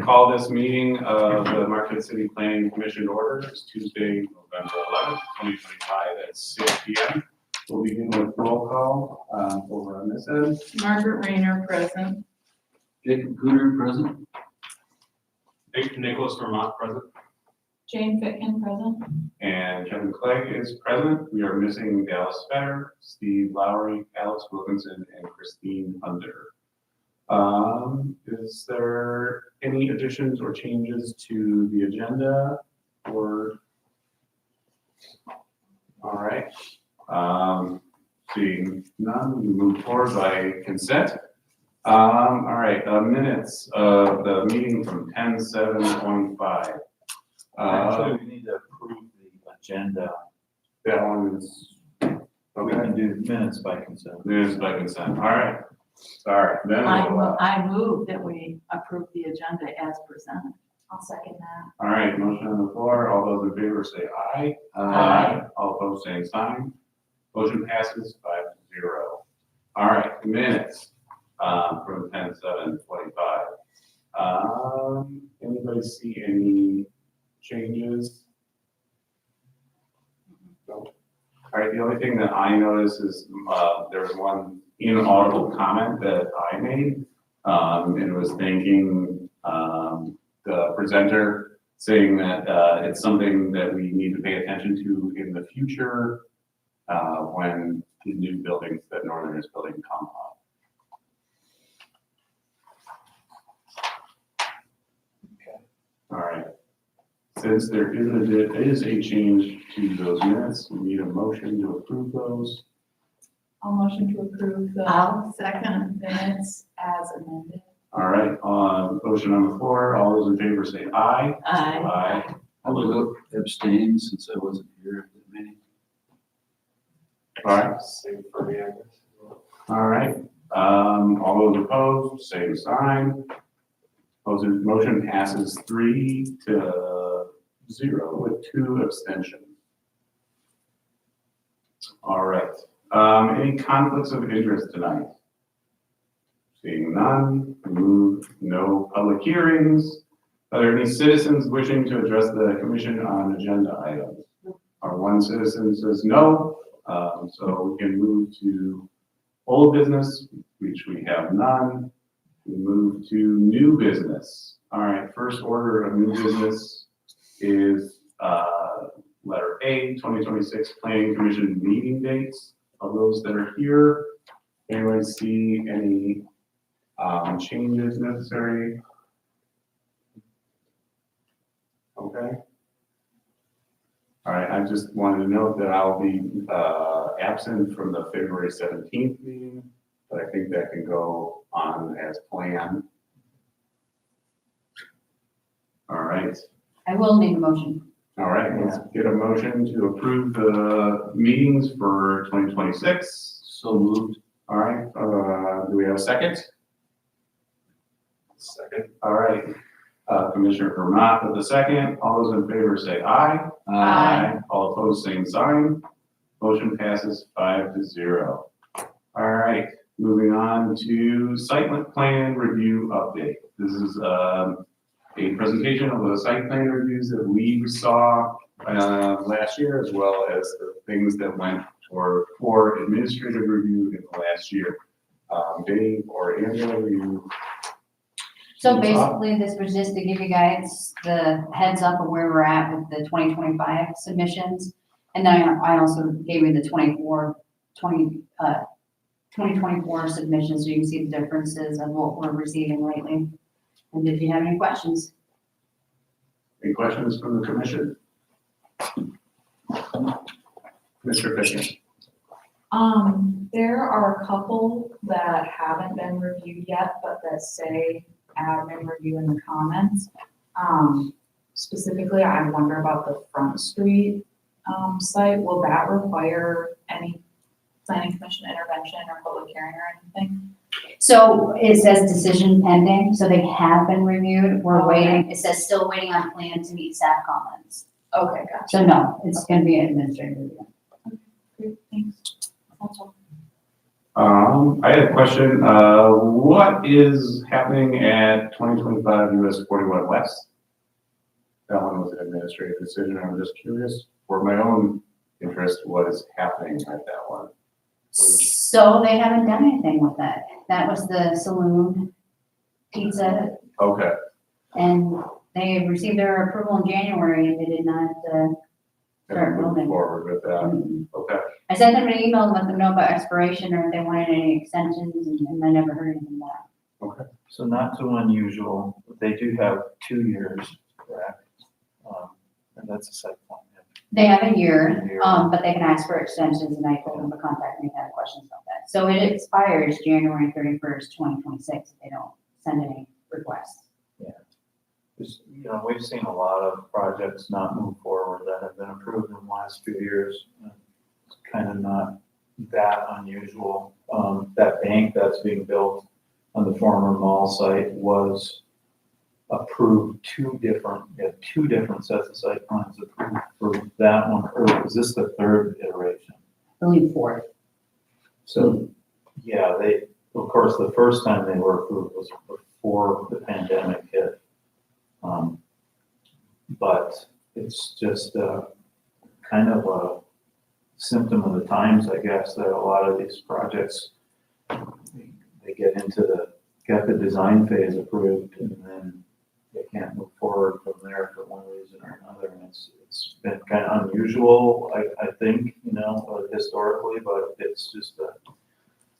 call this meeting of the Marquette City Planning Commission order. It's Tuesday, November 11th, 2025 at 6 p.m. We'll begin with roll call over on this end. Margaret Rayner, present. Dick Cooter, present. Nicholas Vermont, present. Jane Fitkin, present. And Kevin Clegg is present. We are missing Dallas Fetter, Steve Lowry, Alex Wilkinson, and Christine Hunter. Is there any additions or changes to the agenda? Or all right. Seeing none, we move forward by consent. All right, minutes of the meeting from 10/7/25. Actually, we need to approve the agenda. That one is, We okay, can do minutes by consent. minutes by consent. All right. Sorry, then we'll, I move that we approve the agenda as presented. I'll second that. all right, motion on the floor. All those in favor say aye. Aye. All opposed, same sign. Motion passes 5-0. All right, minutes from 10/7/25. Anybody see any changes? No. All right, the only thing that I noticed is there's one inaudible comment that I made, and was thanking the presenter, saying that it's something that we need to pay attention to in the future when the new buildings that Northern is building come up. Okay. All right. Since there is a change to those minutes, we need a motion to approve those. I'll motion to approve the I'll second. minutes as amended. All right, motion on the floor. All those in favor say aye. Aye. I will abstain since I wasn't here at the meeting. All right. Same for me, I guess. All right, all those opposed, same sign. Motion passes 3-0 with 2 abstentions. All right, any conflicts of interest tonight? Seeing none, no public hearings. Are there any citizens wishing to address the commission on agenda items? Our one citizen says no, so we can move to old business, which we have none. We move to new business. All right, first order of new business is letter A, 2026 Planning Commission meeting dates. Of those that are here, anyone see any changes necessary? Okay. All right, I just wanted to note that I'll be absent from the February 17th meeting, but I think that can go on as planned. All right. I will need a motion. All right, let's get a motion to approve the meetings for 2026. So moved. All right, do we have a second? Second. All right, Commissioner Vermont with the second. All those in favor say aye. Aye. All opposed, same sign. Motion passes 5-0. All right, moving on to site plan review update. This is a presentation of the site plan reviews that we saw last year, as well as the things that went for administrative review in the last year. Dave or Angela, you? So basically, this was just to give you guys the heads up of where we're at with the 2025 submissions. And then I also gave you the 2024 submissions, so you can see the differences of what we're receiving lately. And if you have any questions. Any questions from the commission? Mr. Fisher. There are a couple that haven't been reviewed yet, but that say admin review in the comments. Specifically, I wonder about the Front Street site. Will that require any planning commission intervention or public hearing or anything? So it says decision pending, so they have been reviewed. We're Okay. waiting. It says still waiting on plan to meet staff comments. Okay, gotcha. So no, it's gonna be an administrative review. Great, thanks. That's all. I had a question. What is happening at 2025 US 41 West? That one was an administrative decision. I'm just curious for my own interest, what is happening at that one? So they haven't done anything with that. That was the saloon pizza, Okay, and they received their approval in January and they did not, start and moving building. forward with that. Mm-mm. Okay, I sent them an email to let them know about expiration or if they wanted any extensions, and I never heard anything back. So not too unusual, but they do have 2 years, correct? And that's a site plan. They have a year, A year. but they can ask for extensions, and I told them to contact me if they have questions about that. So it expires January 31st, 2026, if they don't send any requests. Just, we've seen a lot of projects not move forward that have been approved in the last few years. It's kind of not that unusual. That bank that's being built on the former mall site was approved two different sets of site plans approved for that one. Or is this the third iteration? I believe fourth. So, yeah, of course, the first time they were approved was before the pandemic hit. But it's just kind of a symptom of the times, I guess, that a lot of these projects, they get the design phase approved and then they can't move forward from there for one reason or another. And it's been kind of unusual, I think, historically, but it's just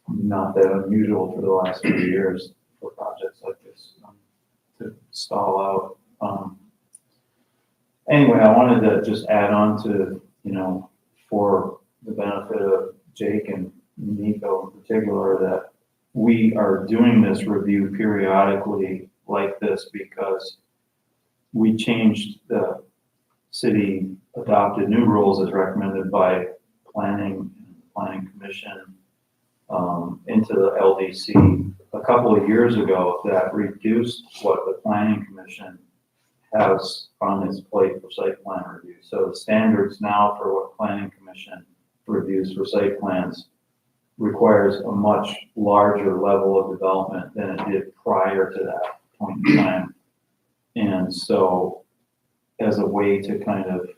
not that unusual for the last few years for projects like this to stall out. Anyway, I wanted to just add on to, for the benefit of Jake and Nico in particular, that we are doing this review periodically like this because we changed the city adopted new rules as recommended by planning commission into the LDC a couple of years ago that reduced what the planning commission has on its plate for site plan review. So the standards now for what planning commission reviews for site plans requires a much larger level of development than it did prior to that point in time. And so as a way to kind of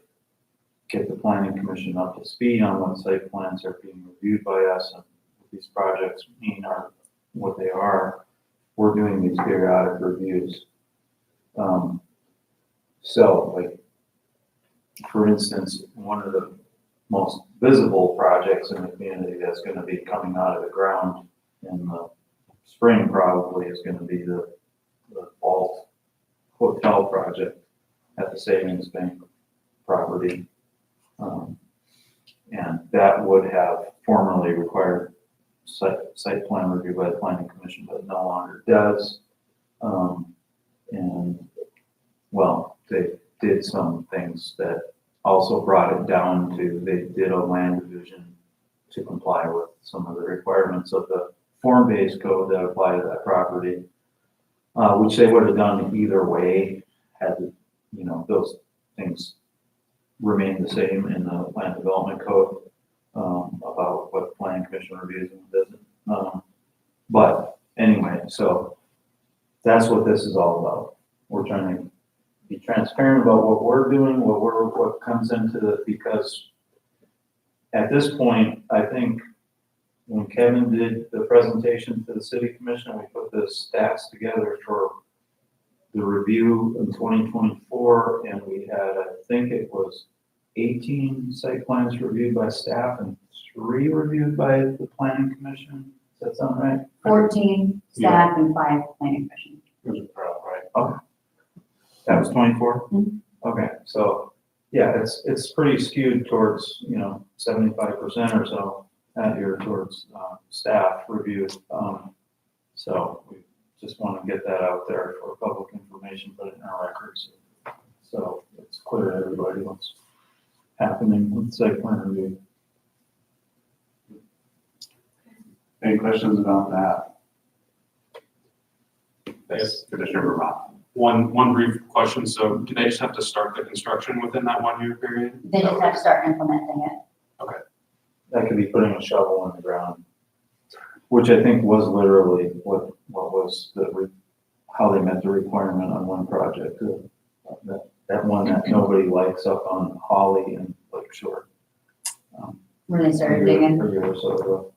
get the planning commission up to speed on what site plans are being reviewed by us and what these projects mean are what they are, we're doing these periodic reviews. So, like, for instance, one of the most visible projects in the community that's going to be coming out of the ground in the spring probably is going to be the Vault Hotel project at the Savings Bank property. And that would have formerly required site plan review by the planning commission, but no longer does. And well, they did some things that also brought it down to, they did a land division to comply with some of the requirements of the form-based code that apply to that property, which they would have done either way had, those things remained the same in the land development code about what planning commission reviews and doesn't. But anyway, so that's what this is all about. We're trying to be transparent about what we're doing, what comes into the, because at this point, I think when Kevin did the presentation to the city commission, we put the stats together for the review in 2024, and we had, I think it was 18 site plans reviewed by staff and 3 reviewed by the planning commission. Does that sound right? 14 staff and 5 planning commission. Right. Okay. That was 24? Mhm. Okay, so, yeah, it's pretty skewed towards, 75% or so that year towards staff review. So we just want to get that out there for public information, put it in our records. So it's clear to everybody what's happening with site plan review. any questions about that? Yes, Commissioner Vermont. One brief question. So do they just have to start the construction within that 1 year period? They just have to start implementing it. That could be putting a shovel in the ground. which I think was literally what was how they met the requirement on one project. That one that nobody likes up on Holly and Lake Shore. Where they started A year digging. or so ago.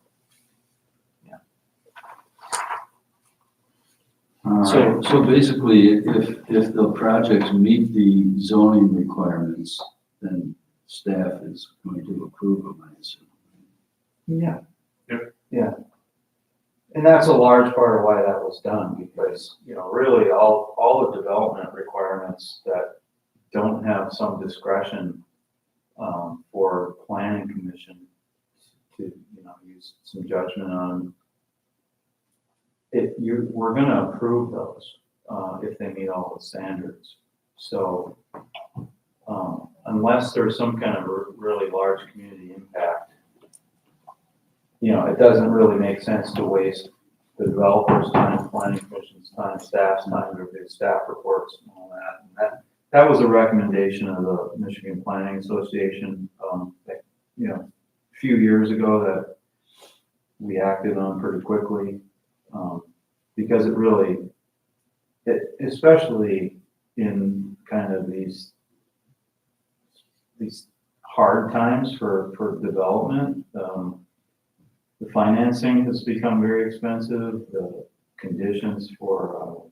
All So, right. so basically, if the projects meet the zoning requirements, then staff is going to approve them, I assume. Yeah. Yep. Yeah. And that's a large part of why that was done, because, really all the development requirements that don't have some discretion for planning commission to, use some judgment on. We're gonna approve those, if they meet all the standards. So, unless there's some kind of really large community impact, it doesn't really make sense to waste the developer's time, planning commission's time, staff's time, to review staff reports and all that. And that was a recommendation of the Michigan Planning Association, a few years ago that we acted on pretty quickly. Because especially in kind of these hard times for development, the financing has become very expensive. The conditions for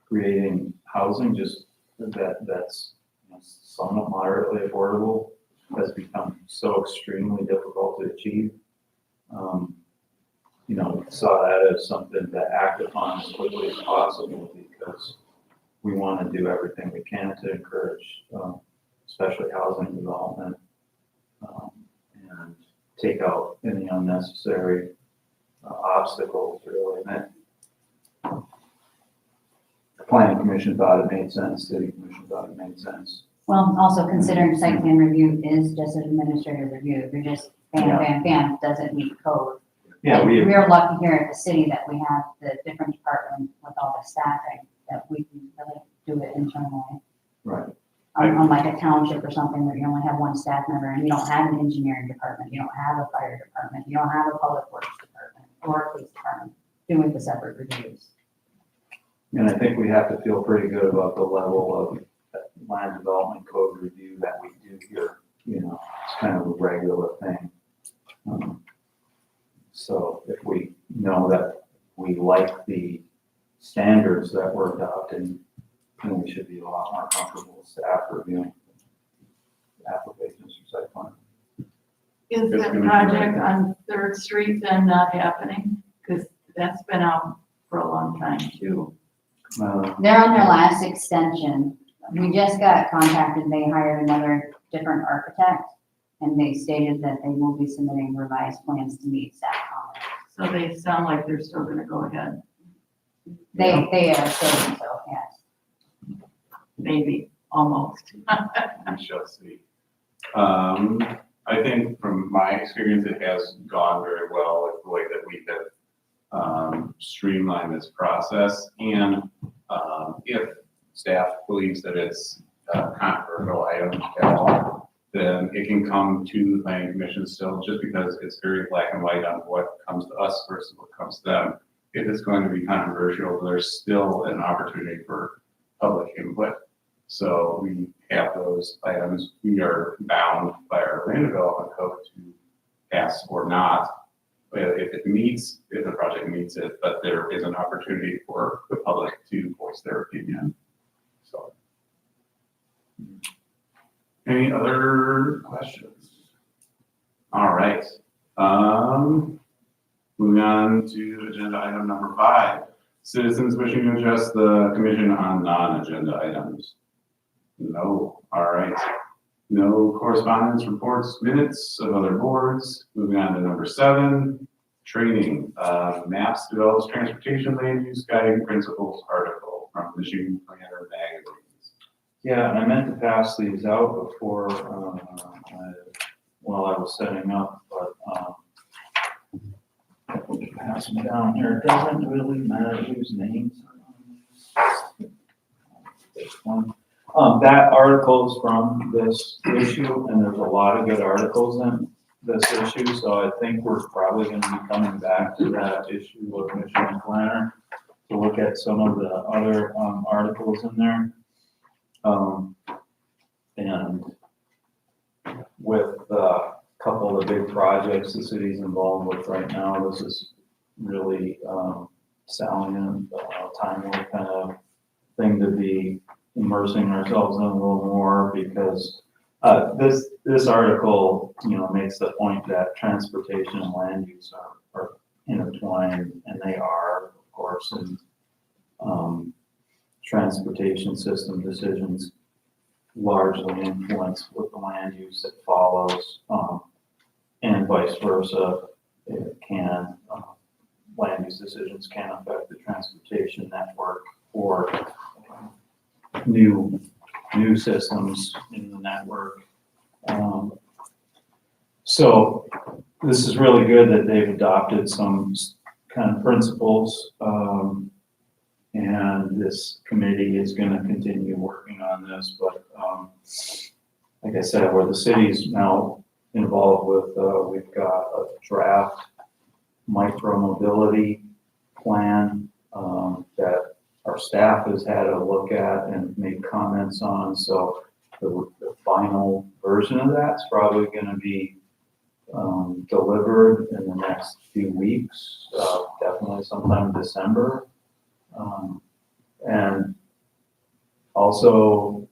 creating housing, just that's somewhat moderately affordable, has become so extremely difficult to achieve. Saw that as something to act upon as quickly as possible, because we want to do everything we can to encourage, especially housing development, and take out any unnecessary obstacles, really. And the planning commission thought it made sense, city commission thought it made sense. Well, also considering site plan review is just an administrative review. If you're just bam, doesn't meet code. Yeah, And we're lucky here at the city that we have the different department with all the staffing, that we can really do it internally. Right. Unlike a township or something where you only have one staff member and you don't have an engineering department, you don't have a fire department, you don't have a public works department or a police department doing the separate reviews. And I think we have to feel pretty good about the level of land development code review that we do here. It's kind of a regular thing. So if we know that we like the standards that we're adopting, then we should be a lot more comfortable with staff reviewing applications for site plan. Is It's that gonna be project right. on Third Street then not happening? Because that's been out for a long time too. They're on their last extension. We just got contacted, they hired another different architect, and they stated that they will be submitting revised plans to meet staff comments. So they sound like they're still gonna go ahead, They are saying so, yes. maybe, almost. We shall see. I think from my experience, it has gone very well with the way that we have streamlined this process. And if staff believes that it's a controversial item at all, then it can come to the planning commission still, just because it's very black and white on what comes to us versus what comes to them. If it's going to be controversial, there's still an opportunity for public input. So we have those items. We are bound by our land development code to pass or not, if the project meets it, but there is an opportunity for the public to voice their opinion. So. Any other questions? All right. Moving on to agenda item number 5. Citizens wishing to address the commission on non-agenda items. No. All right. No correspondence, reports, minutes of other boards. Moving on to number 7, training. Maps develops transportation land use guiding principles article from Michigan Planner magazines. Yeah, and I meant to pass these out before, while I was setting up, but I can pass them down here. It doesn't really matter whose names are on this one. That article is from this issue, and there's a lot of good articles this issue, so I think we're probably gonna be coming back to that issue of Michigan Planner to look at some of the other, articles in there. And with a couple of the big projects the city's involved with right now, this is really, salient, timely kind of thing to be immersing ourselves in a little more, because this article, makes the point that transportation and land use are intertwined, and they are, of course, and transportation system decisions largely influence what the land use that follows, and vice versa. It can, land use decisions can affect the transportation network or new systems in the network. So this is really good that they've adopted some kind of principles, and this committee is going to continue working on this. But like I said, where the city's now involved with, we've got a draft micro-mobility plan that our staff has had a look at and made comments on. So the final version of that's probably going to be delivered in the next few weeks, definitely sometime in December. And also,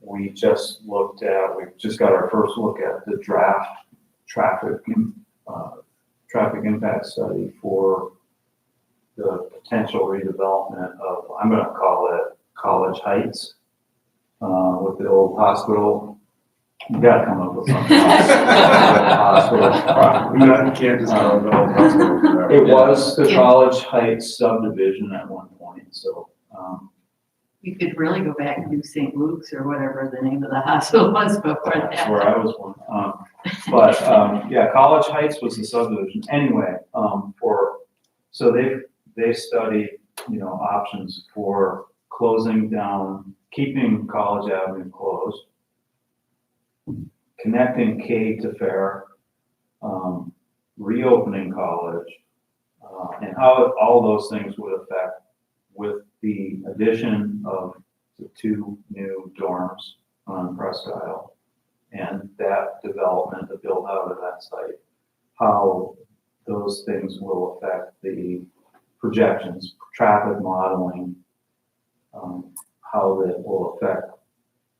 we just got our first look at the draft traffic impact study for the potential redevelopment of, I'm going to call it College Heights, with the old hospital. You got to come up with something else. Hospital. You can't just call it the whole hospital forever. It was the Yeah. College Heights subdivision at one point, so, You could really go back and do St. Luke's or whatever the name of the hospital was before that's that. where I was one. Yeah, College Heights was the subdivision. Anyway, so they studied, options for closing down, keeping College Avenue closed, connecting K to Fair, reopening College, and how all those things would affect with the addition of the 2 new dorms on Presque Isle and that development, the build out of that site, how those things will affect the projections, traffic modeling, how that will affect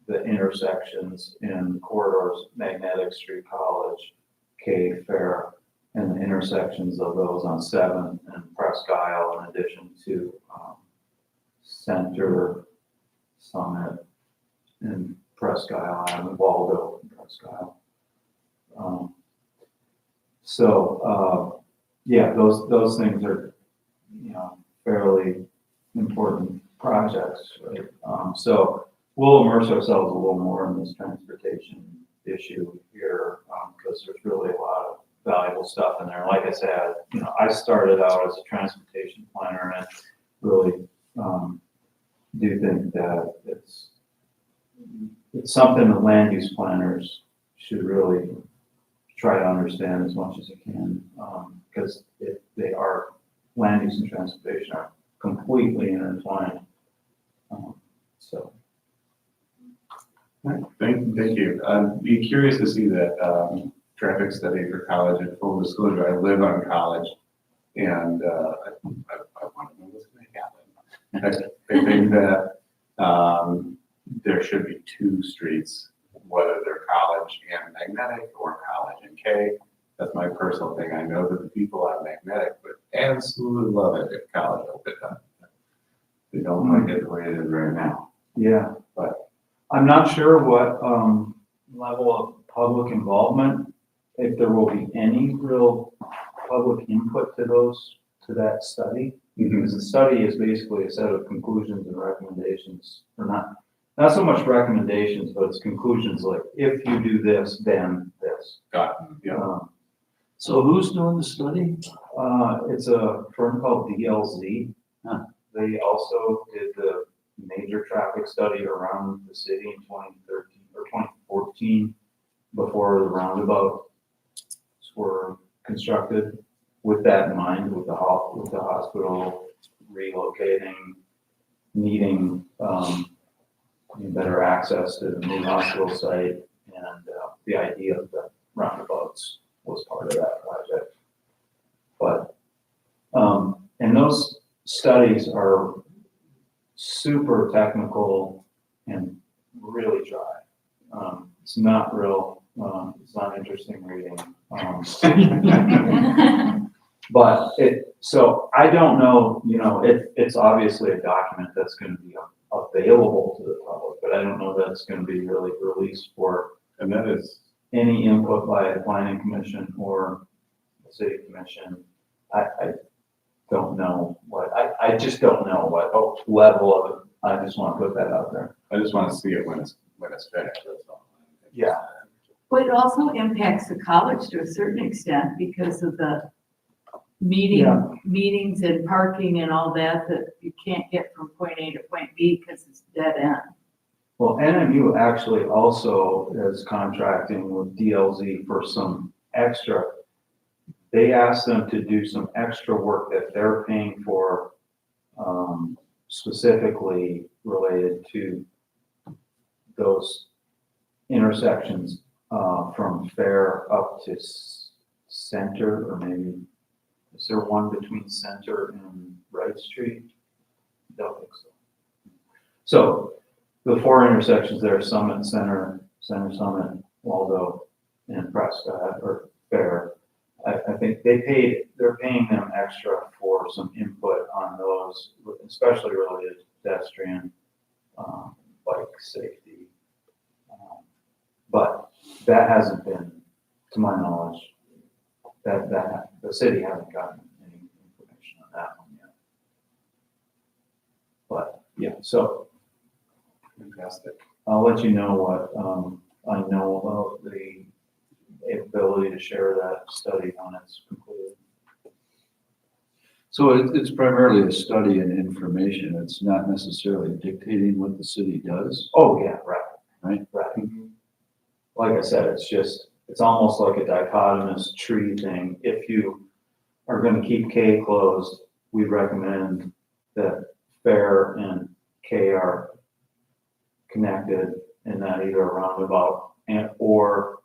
the intersections in corridors, Magnetic Street, College, K, Fair, and the intersections of those on 7th and Presque Isle, in addition to Center, Summit, and Presque Isle, and Waldo, and Presque Isle. Yeah, those things are, fairly important projects, right? So we'll immerse ourselves a little more in this transportation issue here, because there's really a lot of valuable stuff in there. Like I said, I started out as a transportation planner, and really do think that it's something that land use planners should really try to understand as much as you can, because land use and transportation are completely intertwined. Thank you. I'd be curious to see that traffic study for College. In full disclosure, I live on College, and I want to know what's going to happen. I think that there should be 2 streets, whether they're College and Magnetic or College and K. That's my personal thing. I know that the people on Magnetic would absolutely love it if College opened up. They don't like it the way it is right now. Yeah, but I'm not sure what level of public involvement, if there will be any real public input to that study, because the study is basically a set of conclusions and recommendations, or not so much recommendations, but it's conclusions like, if you do this, then this. Got it. Yeah. So who's doing the study? It's a firm called DLZ. Huh. They also did the major traffic study around the city in 2013 or 2014 before the roundabout. were constructed with that in mind, with the hospital relocating, needing, better access to the new hospital site, and the idea of the roundabouts was part of that project. But, and those studies are super technical and really dry. It's not real, it's not interesting reading. But so I don't know, it's obviously a document that's gonna be available to the public, but I don't know that it's gonna be really released for And that is, any input by the planning commission or the city commission. I don't know I just don't know what level of it. I just want to put that out there. I just want to see it when it's finished, that's all. Yeah. But it also impacts the college to a certain extent because of the Yeah. meetings and parking and all that you can't get from point A to point B because it's dead end. Well, NMU actually also is contracting with DLZ for some extra. They asked them to do some extra work that they're paying for, specifically related to those intersections, from Fair up to Center, or maybe, is there one between Center and Wright Street? Don't think so. So the four intersections there, Summit, Center, Summit, Waldo, and Prescott, or Fair, I think they're paying them extra for some input on those, especially related to pedestrian, bike safety. But that hasn't been, to my knowledge, that the city hasn't gotten any information on that one yet. But, yeah, so Fantastic. I'll let you know what, I know about the ability to share that study when it's completed. So it's primarily a study and information. It's not necessarily dictating what the city does. Oh, yeah, right. Right. Right. Like I said, it's almost like a dichotomous tree thing. If you are gonna keep K closed, we recommend that Fair and K are connected in that either roundabout or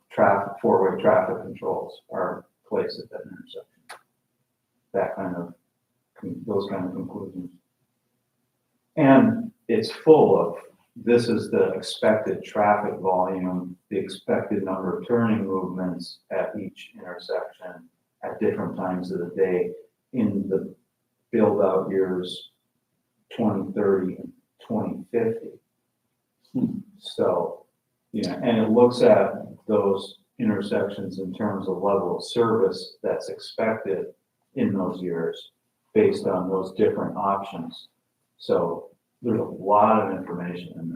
four-way traffic controls are placed at that intersection. Those kind of conclusions. And it's full of, this is the expected traffic volume, the expected number of turning movements at each intersection at different times of the day in the build-out years 2030 and 2050. So, and it looks at those intersections in terms of level of service that's expected in those years based on those different options. So there's a lot of information in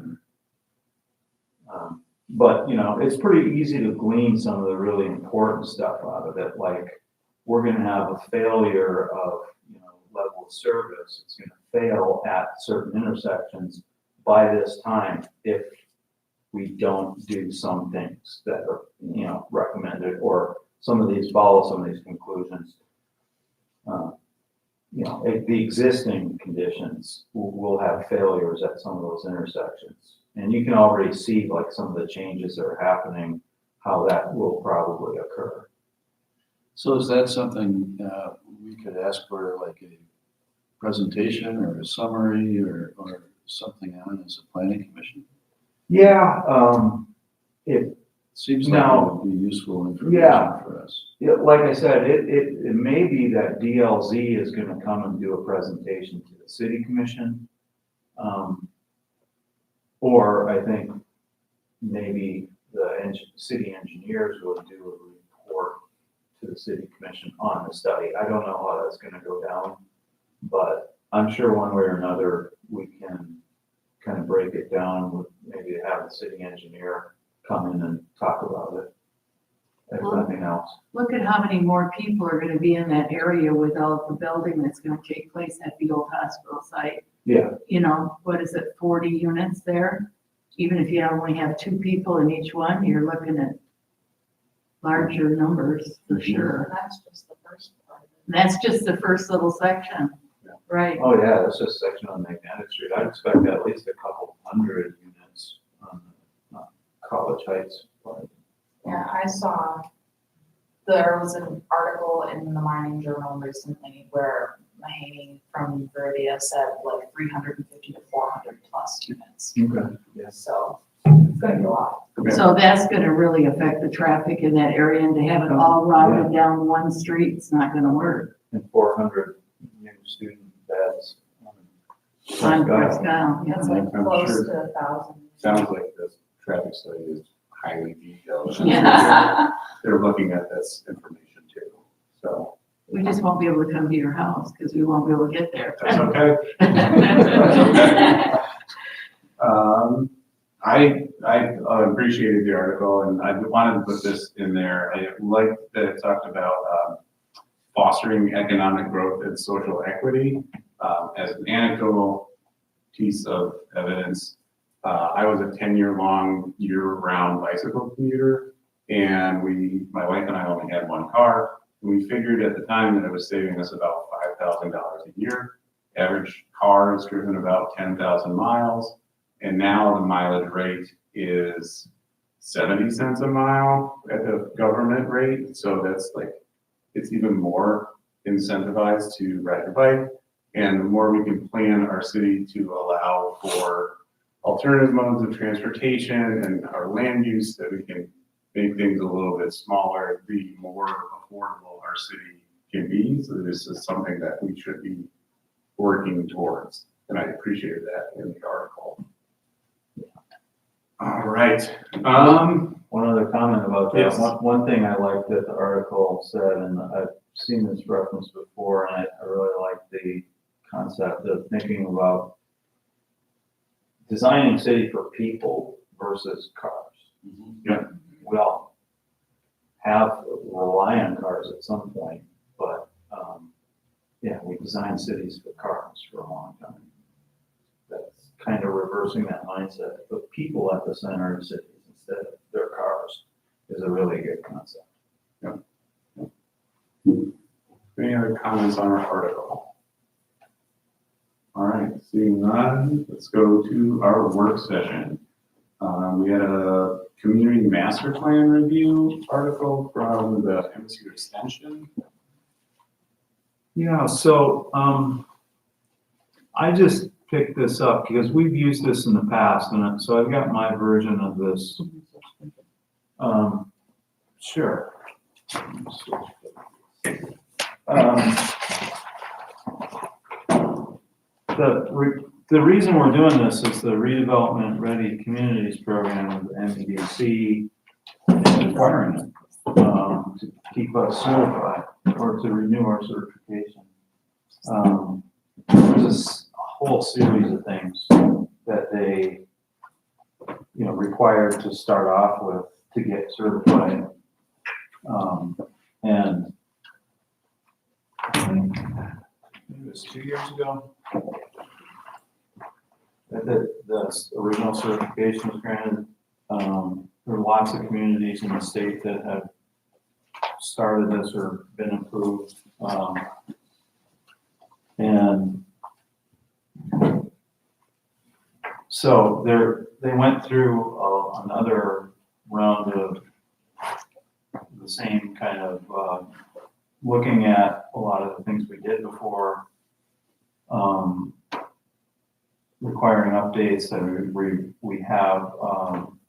there. But, it's pretty easy to glean some of the really important stuff out of it. Like, we're gonna have a failure of, level of service. It's gonna fail at certain intersections by this time if we don't do some things that are, recommended, or follow some of these conclusions. The existing conditions will have failures at some of those intersections. And you can already see like some of the changes that are happening, how that will probably occur. So is that something we could ask for, like a presentation or a summary or something on as a planning commission? Yeah, it Seems like it would be useful information for us. like I said, it may be that DLZ is gonna come and do a presentation to the city commission. Or I think maybe the city engineers will do a report to the city commission on the study. I don't know how that's gonna go down, but I'm sure one way or another, we can kind of break it down with maybe have the city engineer come in and talk about it, if nothing else. Look at how many more people are gonna be in that area with all the building that's gonna take place at the old hospital site. Yeah, What is it, 40 units there? Even if you only have 2 people in each one, you're looking at larger numbers, for sure. And that's just the first part. That's just the first little section, right? Oh, yeah, that's just a section on Magnetic Street. I'd expect at least a couple hundred units on College Heights. Yeah, I saw, there was an article in the Mining Journal recently where Mahaney from Viridia said like 350 to 400 plus units. Okay. Yes. So it's gonna be a lot. So that's gonna really affect the traffic in that area, and to have it all routed down one street, it's not gonna work. And 400 new student beds. On Presque Isle, yeah. It's like I'm close sure. to 1,000. Sounds like this traffic study is highly detailed. Yeah. They're looking at this information too, so We just won't be able to come to your house, because we won't be able to get there. that's okay. I appreciated the article, and I wanted to put this in there. I like that it talked about fostering economic growth and social equity. As an anecdotal piece of evidence, I was a 10-year-long, year-round bicycle commuter, and my wife and I only had one car. And we figured at the time that it was saving us about $5,000 a year. Average car is driven about 10,000 miles. And now the mileage rate is 70 cents a mile at the government rate. So that's like, it's even more incentivized to ride your bike. And the more we can plan our city to allow for alternative modes of transportation and our land use, that we can make things a little bit smaller, the more affordable our city can be. So this is something that we should be working towards. And I appreciated that in the article. All right. One other comment about that. Yes. One thing I liked that the article said, and I've seen this reference before, and I really like the concept of thinking about designing city for people versus cars. Yeah. We all rely on cars at some point, but yeah, we design cities for cars for a long time. That's kind of reversing that mindset. Put people at the center of cities instead of their cars is a really good concept. Any other comments on our article? All right, seeing none, let's go to our work session. We had a community master plan review article from the MSU Extension. Yeah, so I just picked this up because we've used this in the past, and so I've got my version of this. Sure. The reason we're doing this is the Redevelopment Ready Communities Program of the MDC requiring it to keep us certified or to renew our certification. There's a whole series of things that they, required to start off with to get certified. And I think it was 2 years ago that the original certification was granted. There are lots of communities in the state that have started this or been approved. And so they went through another round of the same kind of looking at a lot of the things we did before, requiring updates. That we have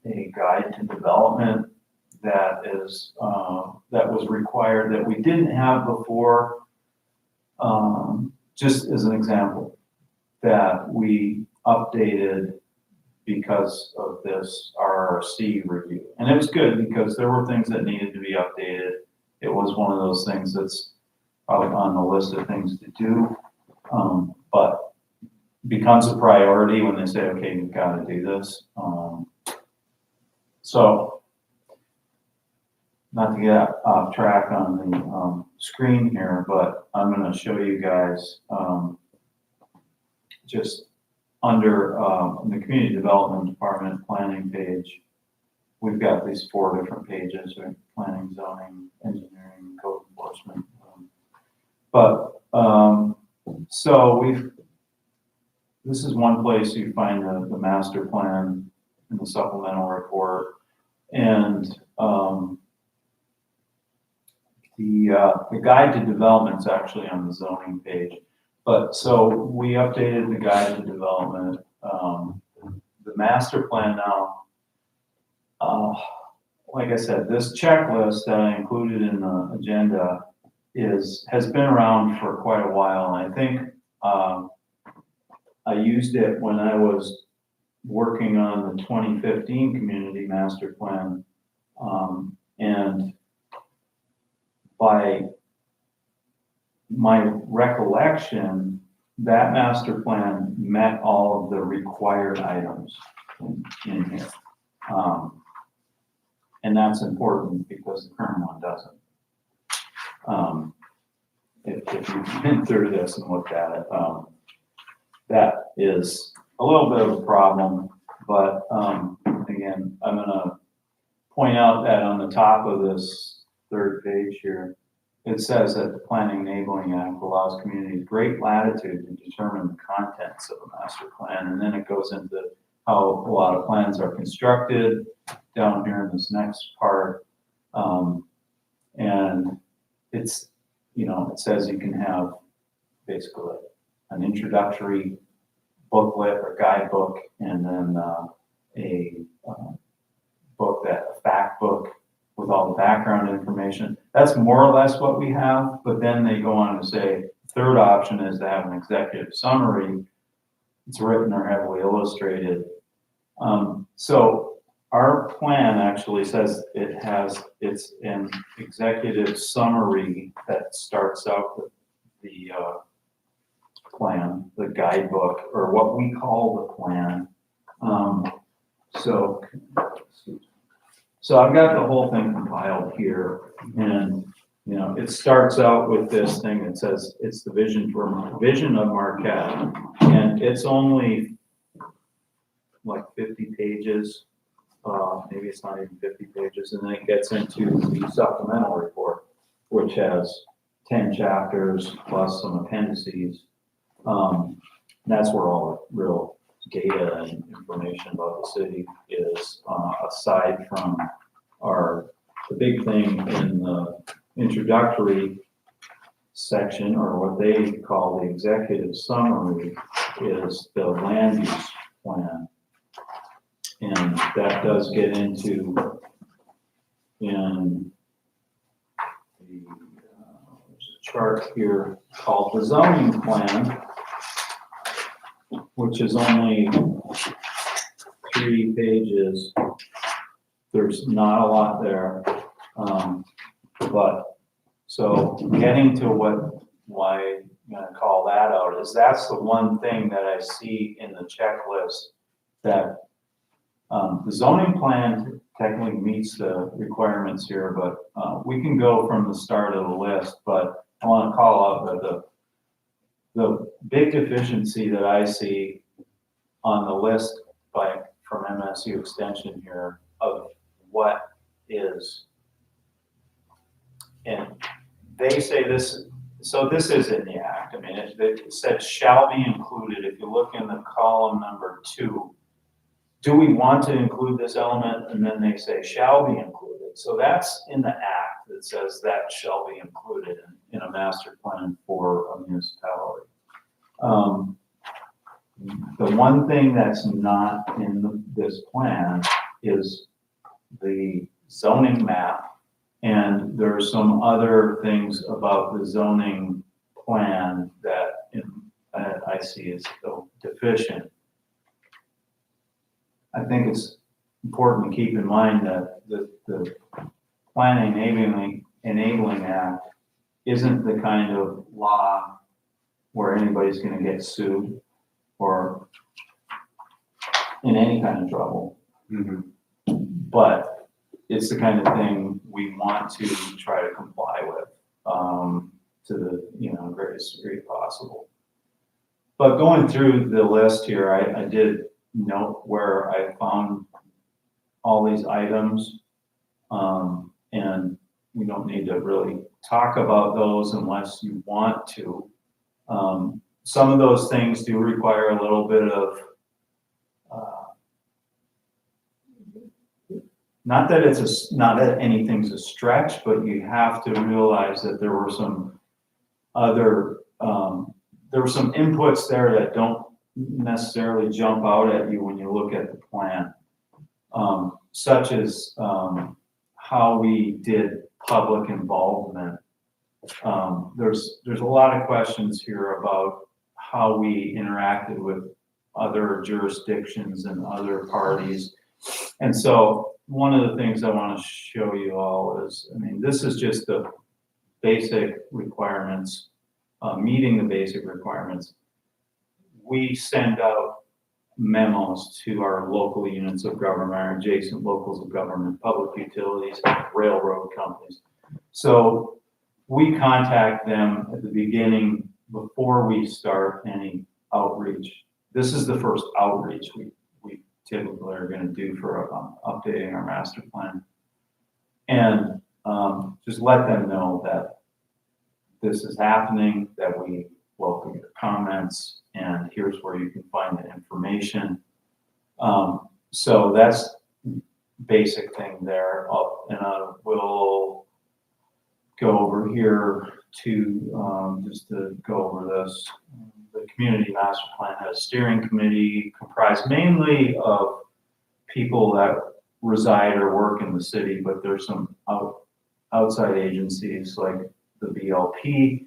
a guide to development that is that was required that we didn't have before. Just as an example, that we updated because of this RRC review. And it was good because there were things that needed to be updated. It was one of those things that's probably on the list of things to do, but becomes a priority when they say, okay, you've got to do this. So not to get off track on the screen here, but I'm going to show you guys just under the Community Development Department planning page. we've got these 4 different pages, right? Planning, zoning, engineering, code enforcement. So this is one place you find the master plan in the supplemental report. And the guide to development is actually on the zoning page. But so we updated the guide to development. The master plan now, like I said, this checklist that I included in the agenda has been around for quite a while. And I think I used it when I was working on the 2015 community master plan. And by my recollection, that master plan met all of the required items in here. And that's important because the current one doesn't. If you've been through this and looked at it, that is a little bit of a problem. But again, I'm gonna point out that on the top of this 3rd page here, it says that the Planning Enabling Act allows communities great latitude to determine the contents of a master plan. And then it goes into how a lot of plans are constructed down here in this next part. And it's, it says you can have basically an introductory booklet or guidebook, and then a fact book with all the background information. That's more or less what we have, but then they go on to say, 3rd option is to have an executive summary. It's written or heavily illustrated. So our plan actually says it's an executive summary that starts out with the plan, the guidebook, or what we call the plan. So I've got the whole thing compiled here, and it starts out with this thing that says it's the vision of Marquette, and it's only like 50 pages. Maybe it's not even 50 pages, and then it gets into the supplemental report, which has 10 chapters plus some appendices. That's where all the real data and information about the city is, aside from the big thing in the introductory section, or what they call the executive summary, is the land use plan. And that does get into in the there's a chart here called the zoning plan, which is only 3 pages. There's not a lot there. But so getting to why I'm gonna call that out is that's the one thing that I see in the checklist that the zoning plan technically meets the requirements here, but we can go from the start of the list. But I want to call out that the big deficiency that I see on the list from MSU Extension here of what is, and they say this, so this is in the act. I mean, it said shall be included. If you look in the column number 2, do we want to include this element? And then they say shall be included. So that's in the act that says that shall be included in a master plan for a municipality. The one thing that's not in this plan is the zoning map, and there are some other things about the zoning plan that I see as still deficient. I think it's important to keep in mind that the Planning Enabling Act isn't the kind of law where anybody's going to get sued or in any kind of trouble. Mm-hmm. But it's the kind of thing we want to try to comply with to the greatest degree possible. But going through the list here, I did note where I found all all these items. And we don't need to really talk about those unless you want to. Some of those things do require a little bit of, not that anything's a stretch, but you have to realize that there were some other, there were some inputs there that don't necessarily jump out at you when you look at the plan. Such as how we did public involvement. There's a lot of questions here about how we interacted with other jurisdictions and other parties. And so one of the things I want to show you all is, I mean, this is just the basic requirements, meeting the basic requirements. We send out memos to our local units of government, our adjacent locals of government, public utilities, railroad companies. So we contact them at the beginning before we start any outreach. This is the first outreach we typically are going to do for updating our master plan. And just let them know that this is happening, that we welcome your comments, and here's where you can find the information. So that's basic thing there. And I will go over here to just to go over this. The community master plan has a steering committee comprised mainly of people that reside or work in the city, but there's some outside agencies like the BLP.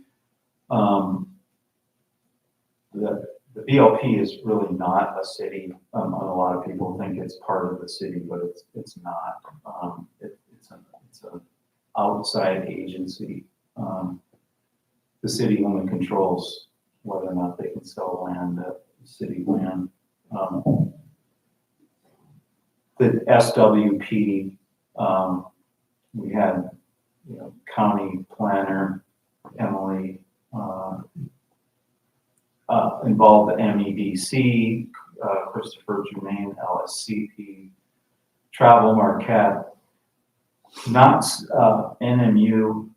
The BLP is really not a city. A lot of people think it's part of the city, but it's not. It's an outside agency. The city only controls whether or not they can sell land at city land. The SWP, we had, county planner Emily involved the MEDC, Christopher Germain, LSCP, Travel Marquette, not NMU,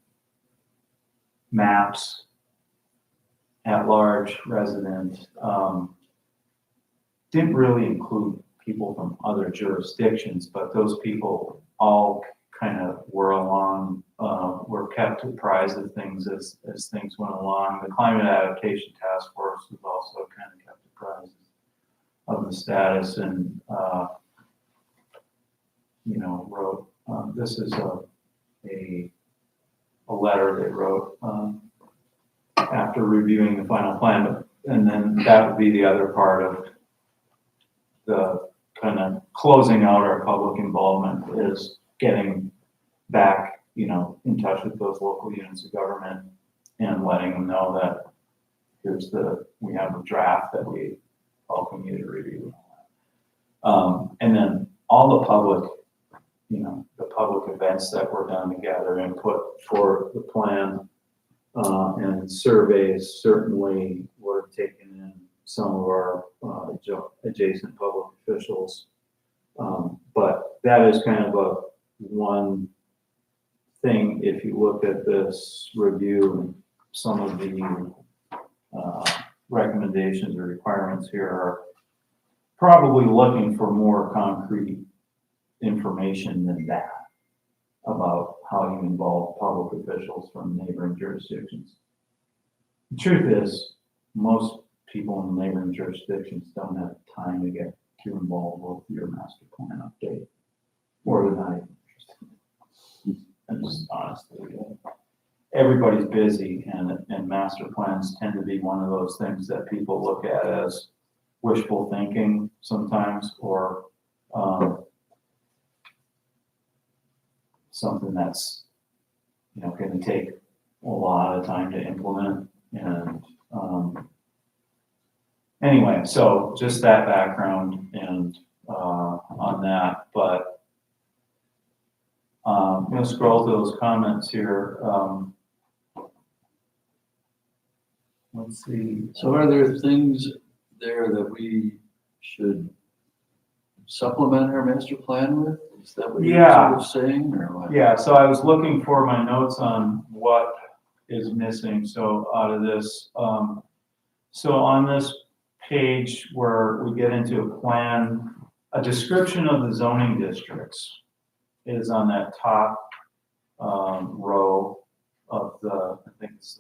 maps, at large resident, didn't really include people from other jurisdictions, but those people all kind of were kept apprised of things as things went along. The Climate Adaptation Task Force was also kind of kept apprised of the status and, wrote, this is a letter they wrote after reviewing the final plan, and then that would be the other part of the kind of closing out our public involvement is getting back, in touch with those local units of government and letting them know that we have a draft that we welcome you to review. And then all the public, the public events that were done to gather input for the plan, and surveys certainly were taken in some of our adjacent public officials. But that is kind of one thing. If you look at this review, some of the recommendations or requirements here are probably looking for more concrete information than that about how you involve public officials from neighboring jurisdictions. The truth is, most people in neighboring jurisdictions don't have time to get too involved with your master plan update, or they're not even interested. And just honestly, everybody's busy, and master plans tend to be one of those things that people look at as wishful thinking sometimes, or something that's going to take a lot of time to implement. And anyway, so just that background and on that. But I'm going to scroll to those comments here. Let's see. So are there things there that we should supplement our master plan with? Is that what you're Yeah. sort of saying, or what? Yeah, so I was looking for my notes on what is missing, so out of this, so on this page where we get into a plan, a description of the zoning districts is on that top, row of the, I think it's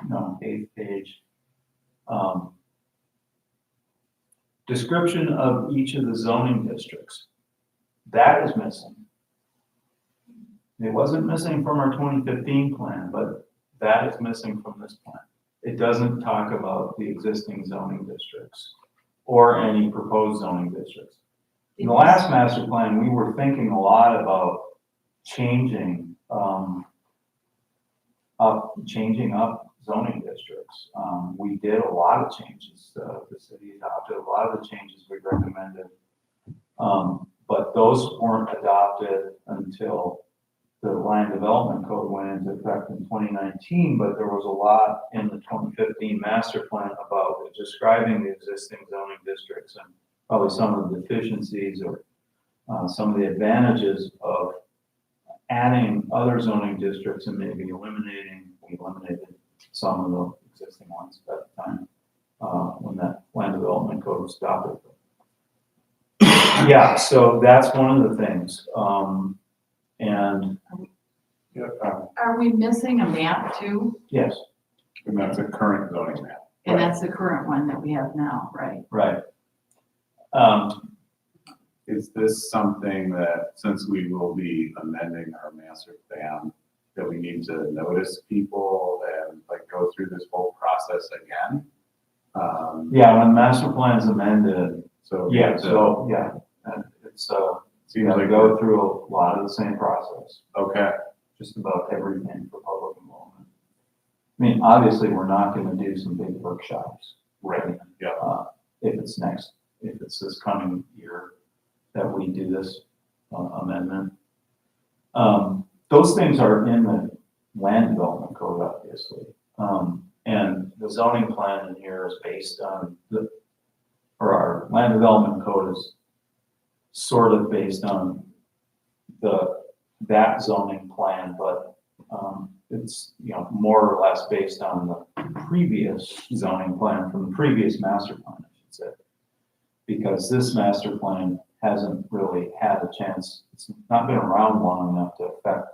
the eighth page. Description of each of the zoning districts. That is missing. It wasn't missing from our 2015 plan, but that is missing from this plan. It doesn't talk about the existing zoning districts or any proposed zoning districts. In the last master plan, we were thinking a lot about changing up zoning districts. We did a lot of changes. The city adopted a lot of the changes we recommended. But those weren't adopted until the land development code went into effect in 2019, but there was a lot in the 2015 master plan about describing the existing zoning districts and probably some of the deficiencies or some of the advantages of adding other zoning districts and maybe we eliminated some of the existing ones at the time when that land development code was adopted. Yeah, so that's one of the things. And Are we missing a map too? yes, And that's a current zoning map. And Right. that's the current one that we have now, right? right. Is this something that, since we will be amending our master plan, that we need to notice people and like go through this whole process again? Yeah, when master plan's amended, So. yeah, so, yeah, and it's, Seems you like, go through a lot of the same process, okay, just about everything for public involvement. I mean, obviously, we're not gonna do some big workshops. right, yeah, If it's this coming year that we do this amendment. Those things are in the land development code, obviously. And the zoning plan in here is based on our land development code is sort of based on that zoning plan, but it's, more or less based on the previous zoning plan from the previous master plan, I should say. Because this master plan hasn't really had a chance, it's not been around long enough to affect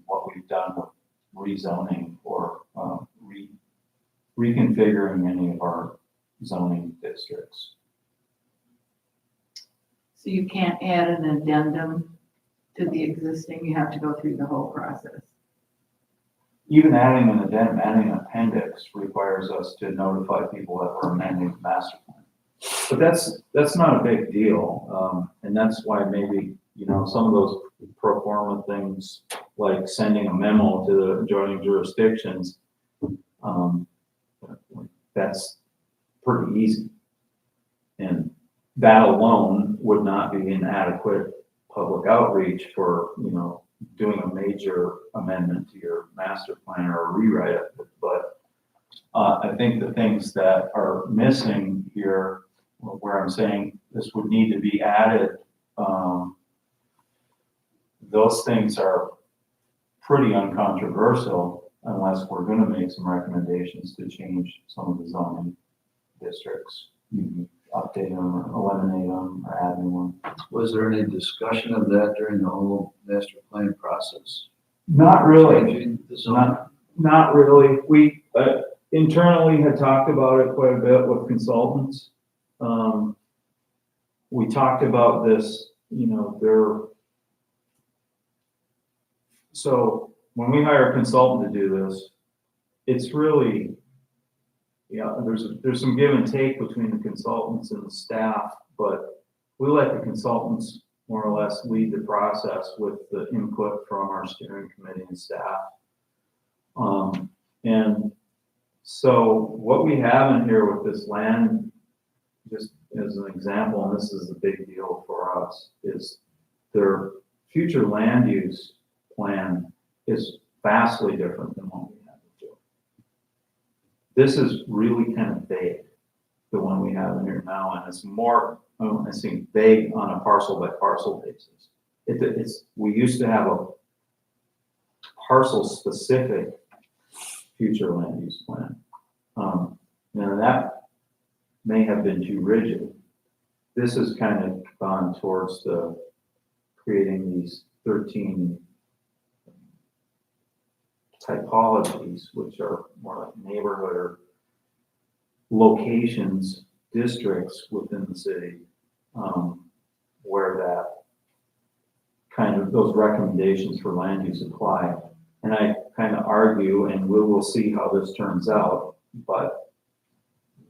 what we've done with rezoning or reconfiguring any of our zoning districts. So you can't add an addendum to the existing, you have to go through the whole process. Even adding an addendum, adding an appendix requires us to notify people that we're amending the master plan. But that's not a big deal, and that's why maybe, some of those pro forma things, like sending a memo to the adjoining jurisdictions, that's pretty easy. And that alone would not be an adequate public outreach for, doing a major amendment to your master plan or a rewrite it. But I think the things that are missing here, where I'm saying this would need to be added, those things are pretty uncontroversial unless we're going to make some recommendations to change some of the zoning districts, update them or eliminate them or add new ones. Was there any discussion of that during the whole master plan process? Not really. Changing the zoning? Not really. We internally had talked about it quite a bit with consultants. We talked about this, so when we hire a consultant to do this, it's really, there's some give and take between the consultants and the staff, but we let the consultants more or less lead the process with the input from our steering committee and staff. And so what we have in here with this land, just as an example, and this is a big deal for us, is their future land use plan is vastly different than what we have before. This is really kind of vague. the one we have in here now, and it's more, I think, vague on a parcel by parcel basis. We used to have a parcel specific future land use plan. Now that may have been too rigid. This has kind of gone towards creating these 13 typologies, which are more like neighborhood or locations, districts within the city, where that kind of, those recommendations for land use apply. And I kind of argue, and we will see how this turns out, but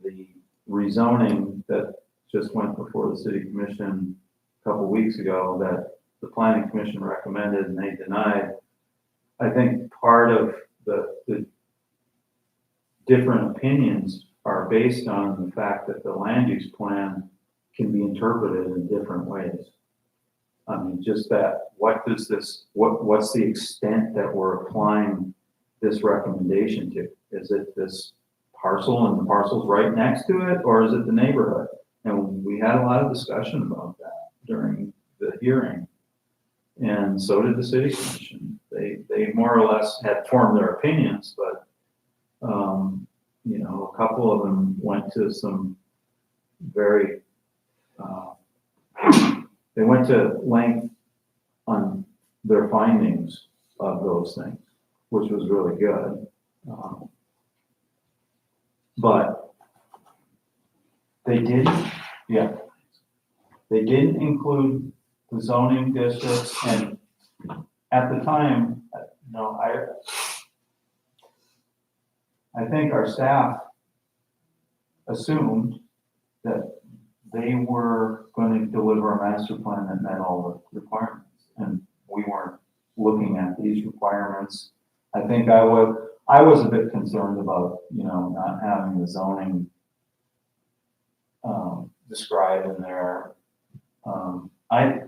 the rezoning that just went before the city commission a couple weeks ago that the planning commission recommended and they denied, I think part of the different opinions are based on the fact that the land use plan can be interpreted in different ways. I mean, just that, what's the extent that we're applying this recommendation to? Is it this parcel and the parcel's right next to it, or is it the neighborhood? And we had a lot of discussion about that during the hearing. And so did the city commission. They more or less had formed their opinions, but, you know, a couple of them went to some very, they went to length on their findings of those things, which was really good. But they didn't include the zoning districts, and at the time, you know, I think our staff assumed that they were going to deliver a master plan that met all the requirements, and we weren't looking at these requirements. I think I was a bit concerned about, you know, not having the zoning described in there. I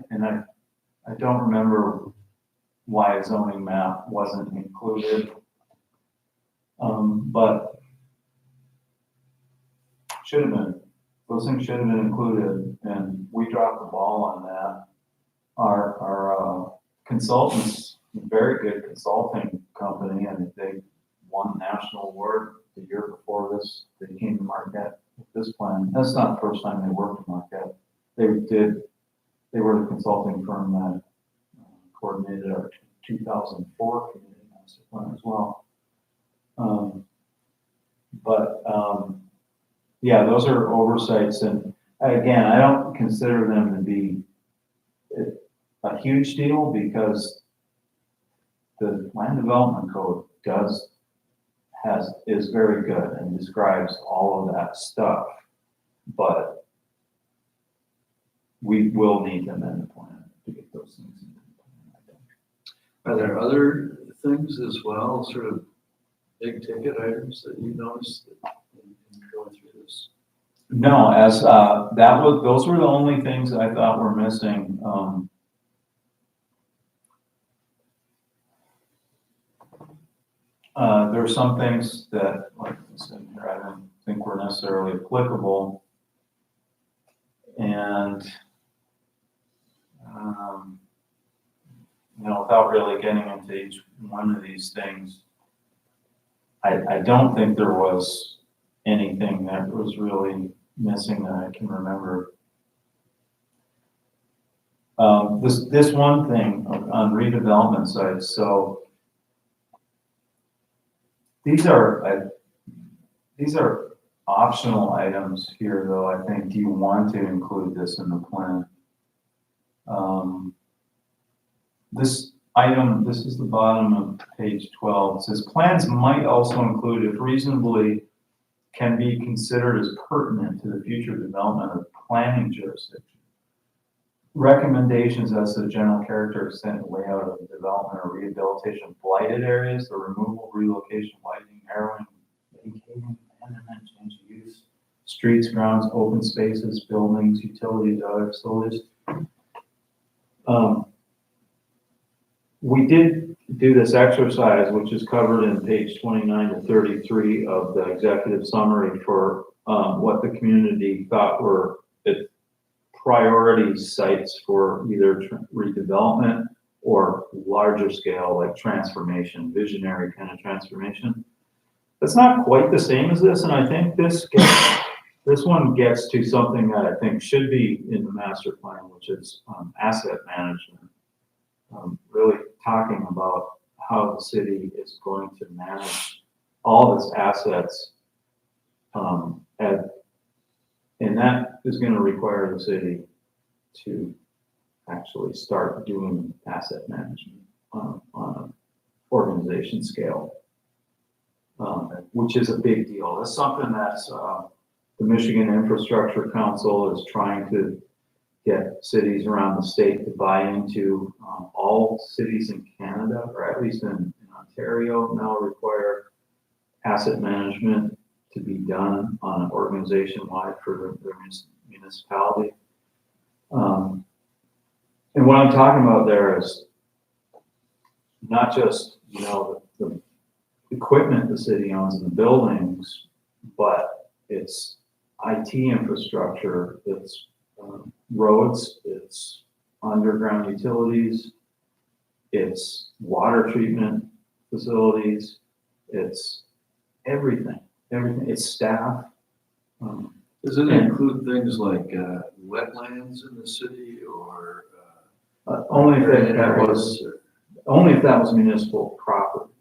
don't remember why a zoning map wasn't included, but should have been. Those things should have been included, and we dropped the ball on that. Our consultants, very good consulting company, and they won national award the year before this. They came to Marquette with this plan. That's not the first time they worked in Marquette. They were the consulting firm that coordinated our 2004 community master plan as well. Yeah, those are oversights, and again, I don't consider them to be a huge deal because the land development code is very good and describes all of that stuff, but we will need to amend the plan to get those things into the plan, I think. Are there other things as well, sort of big ticket items that you noticed that in going through this? No, those were the only things that I thought were missing. There are some things that, like I said here, I don't think were necessarily applicable. And, you know, without really getting into each one of these things, I don't think there was anything that was really missing that I can remember. This one thing on redevelopment sites, so these are optional items here, though. I think, do you want to include this in the plan? This item, this is the bottom of page 12. It says plans might also include, if reasonably can be considered as pertinent to the future development of planning jurisdiction, recommendations as to the general character, extent, and layout of the development or rehabilitation of blighted areas, the removal, relocation, widening, narrowing, vacating, abandonment, change of use, streets, grounds, open spaces, buildings, utilities, other facilities. We did do this exercise, which is covered in page 29 to 33 of the executive summary for what the community thought were its priority sites for either redevelopment or larger scale, like transformation, visionary kind of transformation. It's not quite the same as this, and I think this one gets to something that I think should be in the master plan, which is asset management. Really talking about how the city is going to manage all its assets. And that is going to require the city to actually start doing asset management on an organization scale, which is a big deal. That's something that's the Michigan Infrastructure Council is trying to get cities around the state to buy into. All cities in Canada, or at least in Ontario, now require asset management to be done on an organization-wide for their municipality. And what I'm talking about there is not just, the equipment the city owns in the buildings, but it's IT infrastructure, it's roads, it's underground utilities, it's water treatment facilities, it's everything, it's staff. Does it include things like wetlands in the city or? Only if that was municipal property.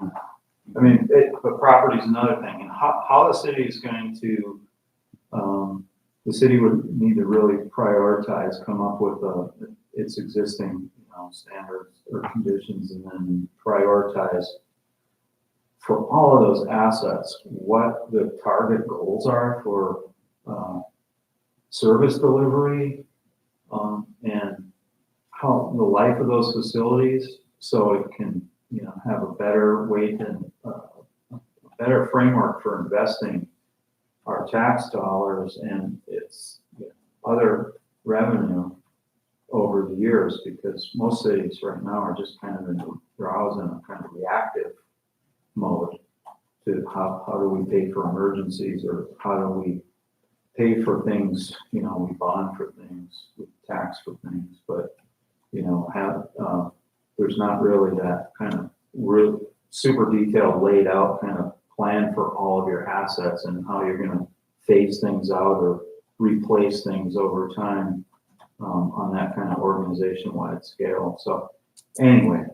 I mean, but property is another thing, and how the city is going to, the city would need to really prioritize, come up with its existing, standards or conditions, and then prioritize for all of those assets what the target goals are for service delivery, and how the life of those facilities, so it can, have a better weight and a better framework for investing our tax dollars and its other revenue over the years, because most cities right now are just kind of in the browse and kind of reactive mode to how do we pay for emergencies, or how do we pay for things, we bond for things, we tax for things, but there's not really that kind of real super detailed laid out kind of plan for all of your assets and how you're going to phase things out or replace things over time on that kind of organization-wide scale. So anyway,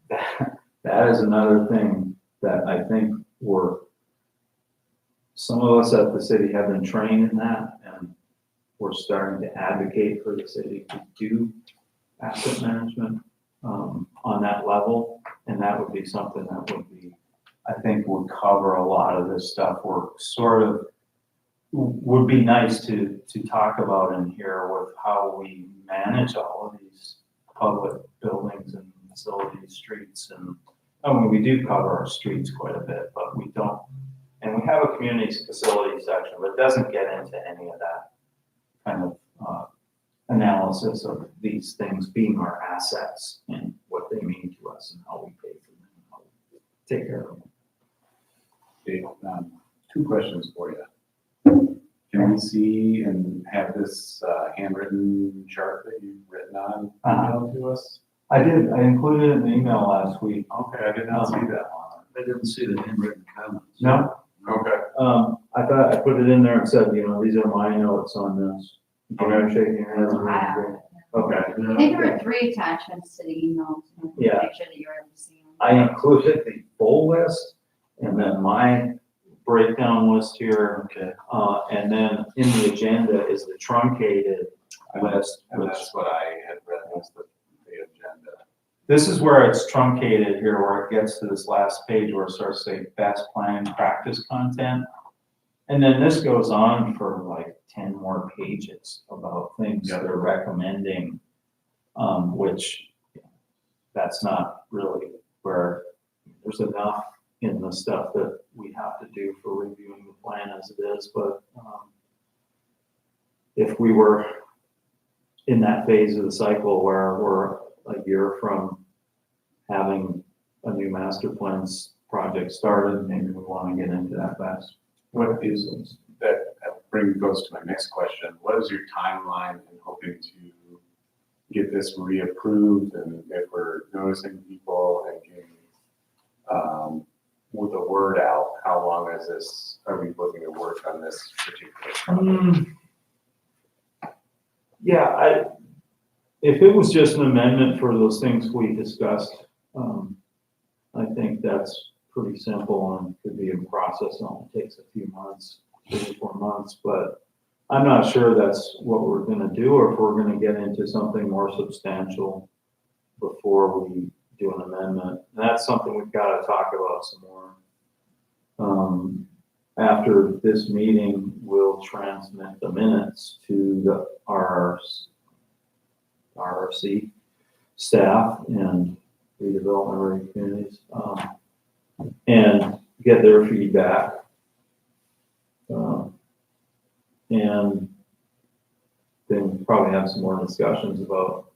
that is another thing that I think some of us at the city have been trained in that, and we're starting to advocate for the city to do asset management on that level, and that would be something that I think would cover a lot of this stuff. We're sort of, would be nice to talk about in here with how we manage all of these public buildings and facilities, streets, and we do cover our streets quite a bit, but we don't, and we have a community facility section, but it doesn't get into any of that kind of analysis of these things being our assets and what they mean to us and how we pay for them and how we take care of them. Okay, two questions for you. Can we see and have this handwritten chart that you've written on emailed to us? I did. I included it in the email last week. Okay, I did not see that one. I didn't see the handwritten comments. No? Okay. I thought I put it in there and said, these are my notes on this. Okay, shaking your head. Okay. I think there were 3 attachments to the email. To Yeah. Make sure that you were able to see them. I included the full list and then my breakdown list here. Okay. And then in the agenda is the truncated list. And that's what I had read as the agenda. This is where it's truncated here, where it gets to this last page where it starts to say best planning practice content. And then this goes on for like 10 more pages about things that are recommending, which that's not really where there's enough in the stuff that we have to do for reviewing the plan as it is. But if we were in that phase of the cycle where we're a year from having a new master plans project started, maybe we want to get into that fast. What is, goes to my next question. What is your timeline in hoping to get this reapproved? And if we're noticing people and getting, with the word out, how long is this, are we looking to work on this particular project? Yeah, if it was just an amendment for those things we discussed, I think that's pretty simple and could be a process, and only takes a few months, 3 or 4 months, but I'm not sure that's what we're gonna do, or if we're gonna get into something more substantial before we do an amendment. And that's something we've gotta talk about some more. After this meeting, we'll transmit the minutes to the RRC staff and redevelopment area communities, and get their feedback. And then probably have some more discussions about,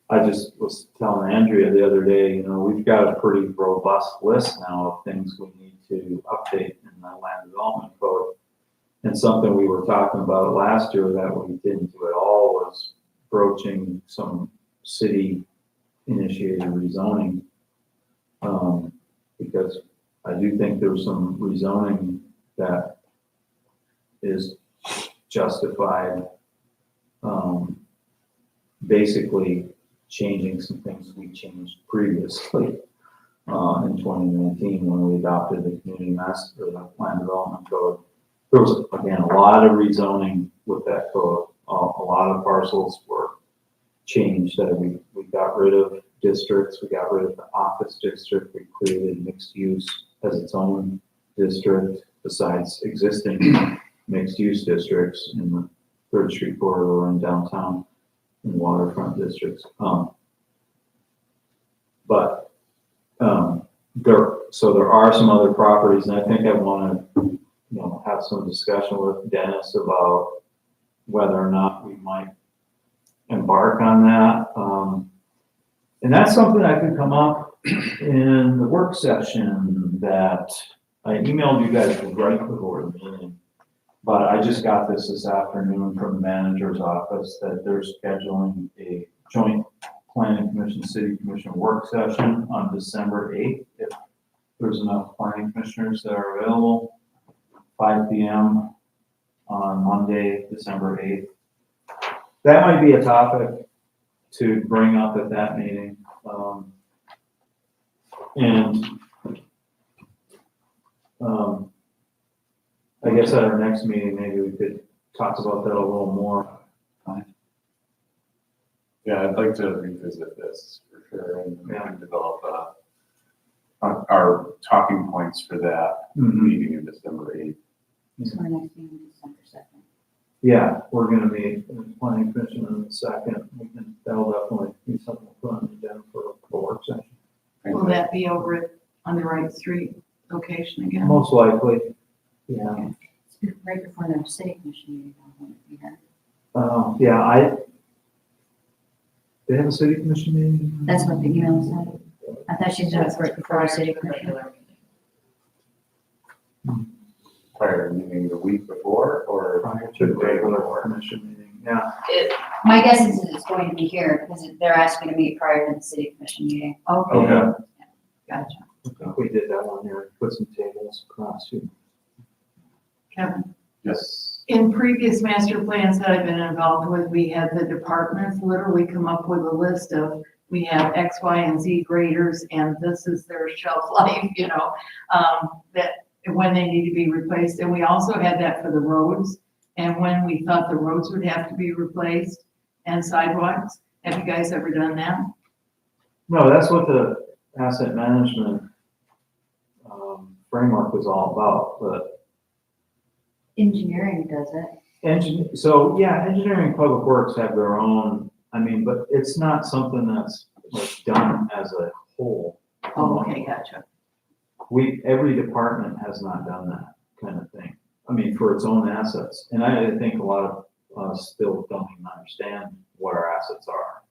I just was telling Andrea the other day, you know, we've got a pretty robust list now of things we need to update in the land development code. And something we were talking about last year that we didn't do at all was broaching some city initiated rezoning. Because I do think there's some rezoning that is justified, basically changing some things we changed previously in 2019 when we adopted the community master, the land development code. There was, again, a lot of rezoning with that code. A lot of parcels were changed that we got rid of districts, we got rid of the office district, we created mixed use as its own district besides existing mixed use districts in the 3rd Street corridor and downtown and waterfront districts. There are some other properties, and I think I want to, have some discussion with Dennis about whether or not we might embark on that. And that's something that could come up in the work session that I emailed you guys right before the meeting. But I just got this afternoon from the manager's office that they're scheduling a joint planning commission, city commission work session on December 8th. If there's enough planning commissioners that are available, 5 p.m. on Monday, December 8th. That might be a topic to bring up at that meeting. I guess at our next meeting, maybe we could talk about that a little more. Yeah, I'd like to revisit this for sure and develop our talking points for that meeting in December 8th. So our next meeting is December 2nd. Yeah, we're gonna meet in the planning commission on the 2nd. That'll definitely be something to put on the agenda for a work session. Will that be over on the Wright Street location again? Most likely, yeah. It's right before the city commission meeting. I won't be here. They have a city commission meeting? That's what the email said. I thought she said it's right before our city commission. Prior meeting the week before or Prior to the regular commission meeting, yeah. My guess is it's going to be here because they're asking to meet prior to the city commission meeting. Okay, Okay. gotcha. I think we did that one here, put some tables across here. Kevin, Yes. in previous master plans that I've been involved with, we had the departments literally come up with a list of, we have X, Y, and Z graders, and this is their shelf life, that when they need to be replaced. And we also had that for the roads, and when we thought the roads would have to be replaced and sidewalks. Have you guys ever done that? No, that's what the asset management framework was all about, but Engineering does it. engineering and public works have their own, but it's not something that's like done as a whole. Oh, okay, gotcha. Every department has not done that kind of thing. For its own assets. And I think a lot of us still don't even understand what our assets are.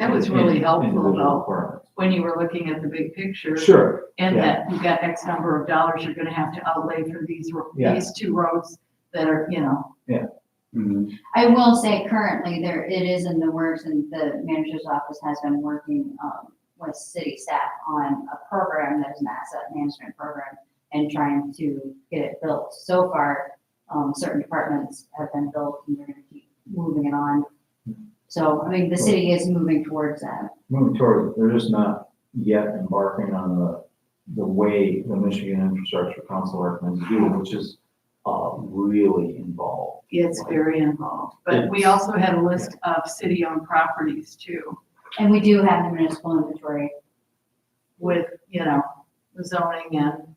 That was really helpful individual though, requirements. when you were looking at the big picture. Sure, And yeah. that you got X number of dollars you're gonna have to outlay for these, Yeah. these two roads that are, you know. Mhm. I will say currently there, it is in the works and the manager's office has been working, with city staff on a program that is an asset management program and trying to get it built. So far, certain departments have been built and they're gonna keep moving it on. So, I mean, the city is moving towards that. Moving toward, they're just not yet embarking on the way the Michigan Infrastructure Council recommends to do, which is really involved. It's very involved, but we also had a list of city-owned properties too, And we do have the municipal inventory. with, you know, the zoning and.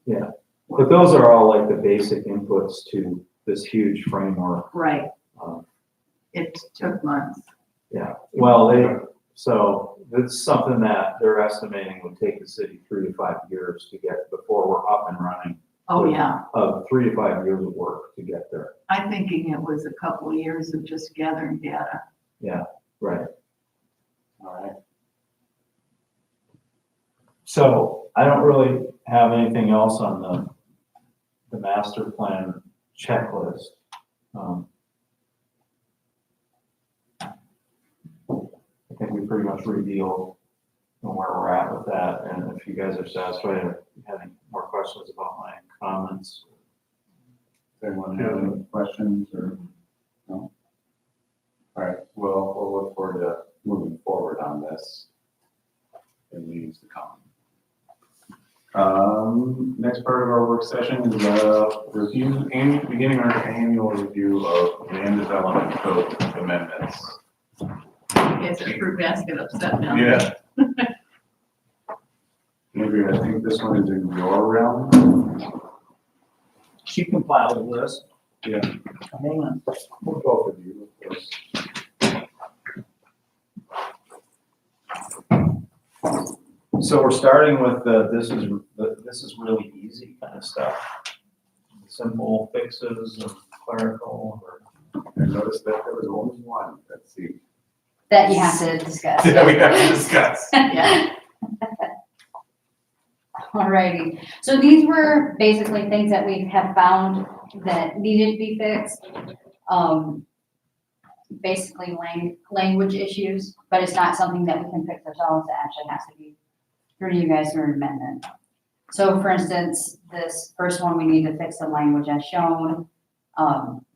But those are all like the basic inputs to this huge framework. Right, Um, it took months. Yeah, well, so it's something that they're estimating would take the city 3 to 5 years to get before we're up and running. Oh, yeah, 3 to 5 years of work to get there. I'm thinking it was a couple of years of just gathering data. Right. All right. So I don't really have anything else on the master plan checklist. I think we pretty much revealed where we're at with that, and if you guys are satisfied, or have any more questions about my comments. Does anyone have any questions or no? All right, well, we'll look forward to moving forward on this in meetings to come. Next part of our work session is review and beginning our annual review of land development code amendments. It's a fruit basket upset now. Yeah. Maybe I think this one is in your realm. She compiled a list. Yeah. Hang on. We'll go with you, of course. So we're starting with this is really easy kind of stuff. Simple fixes and clerical or. I noticed that there was only one, let's see. That you have to discuss. Yeah, we have to discuss. Yeah. Alrighty, so these were basically things that we have found that needed to be fixed. Basically language issues, but it's not something that we can fix ourselves. It actually has to be through you guys for an amendment. So for instance, this first one, we need to fix the language as shown,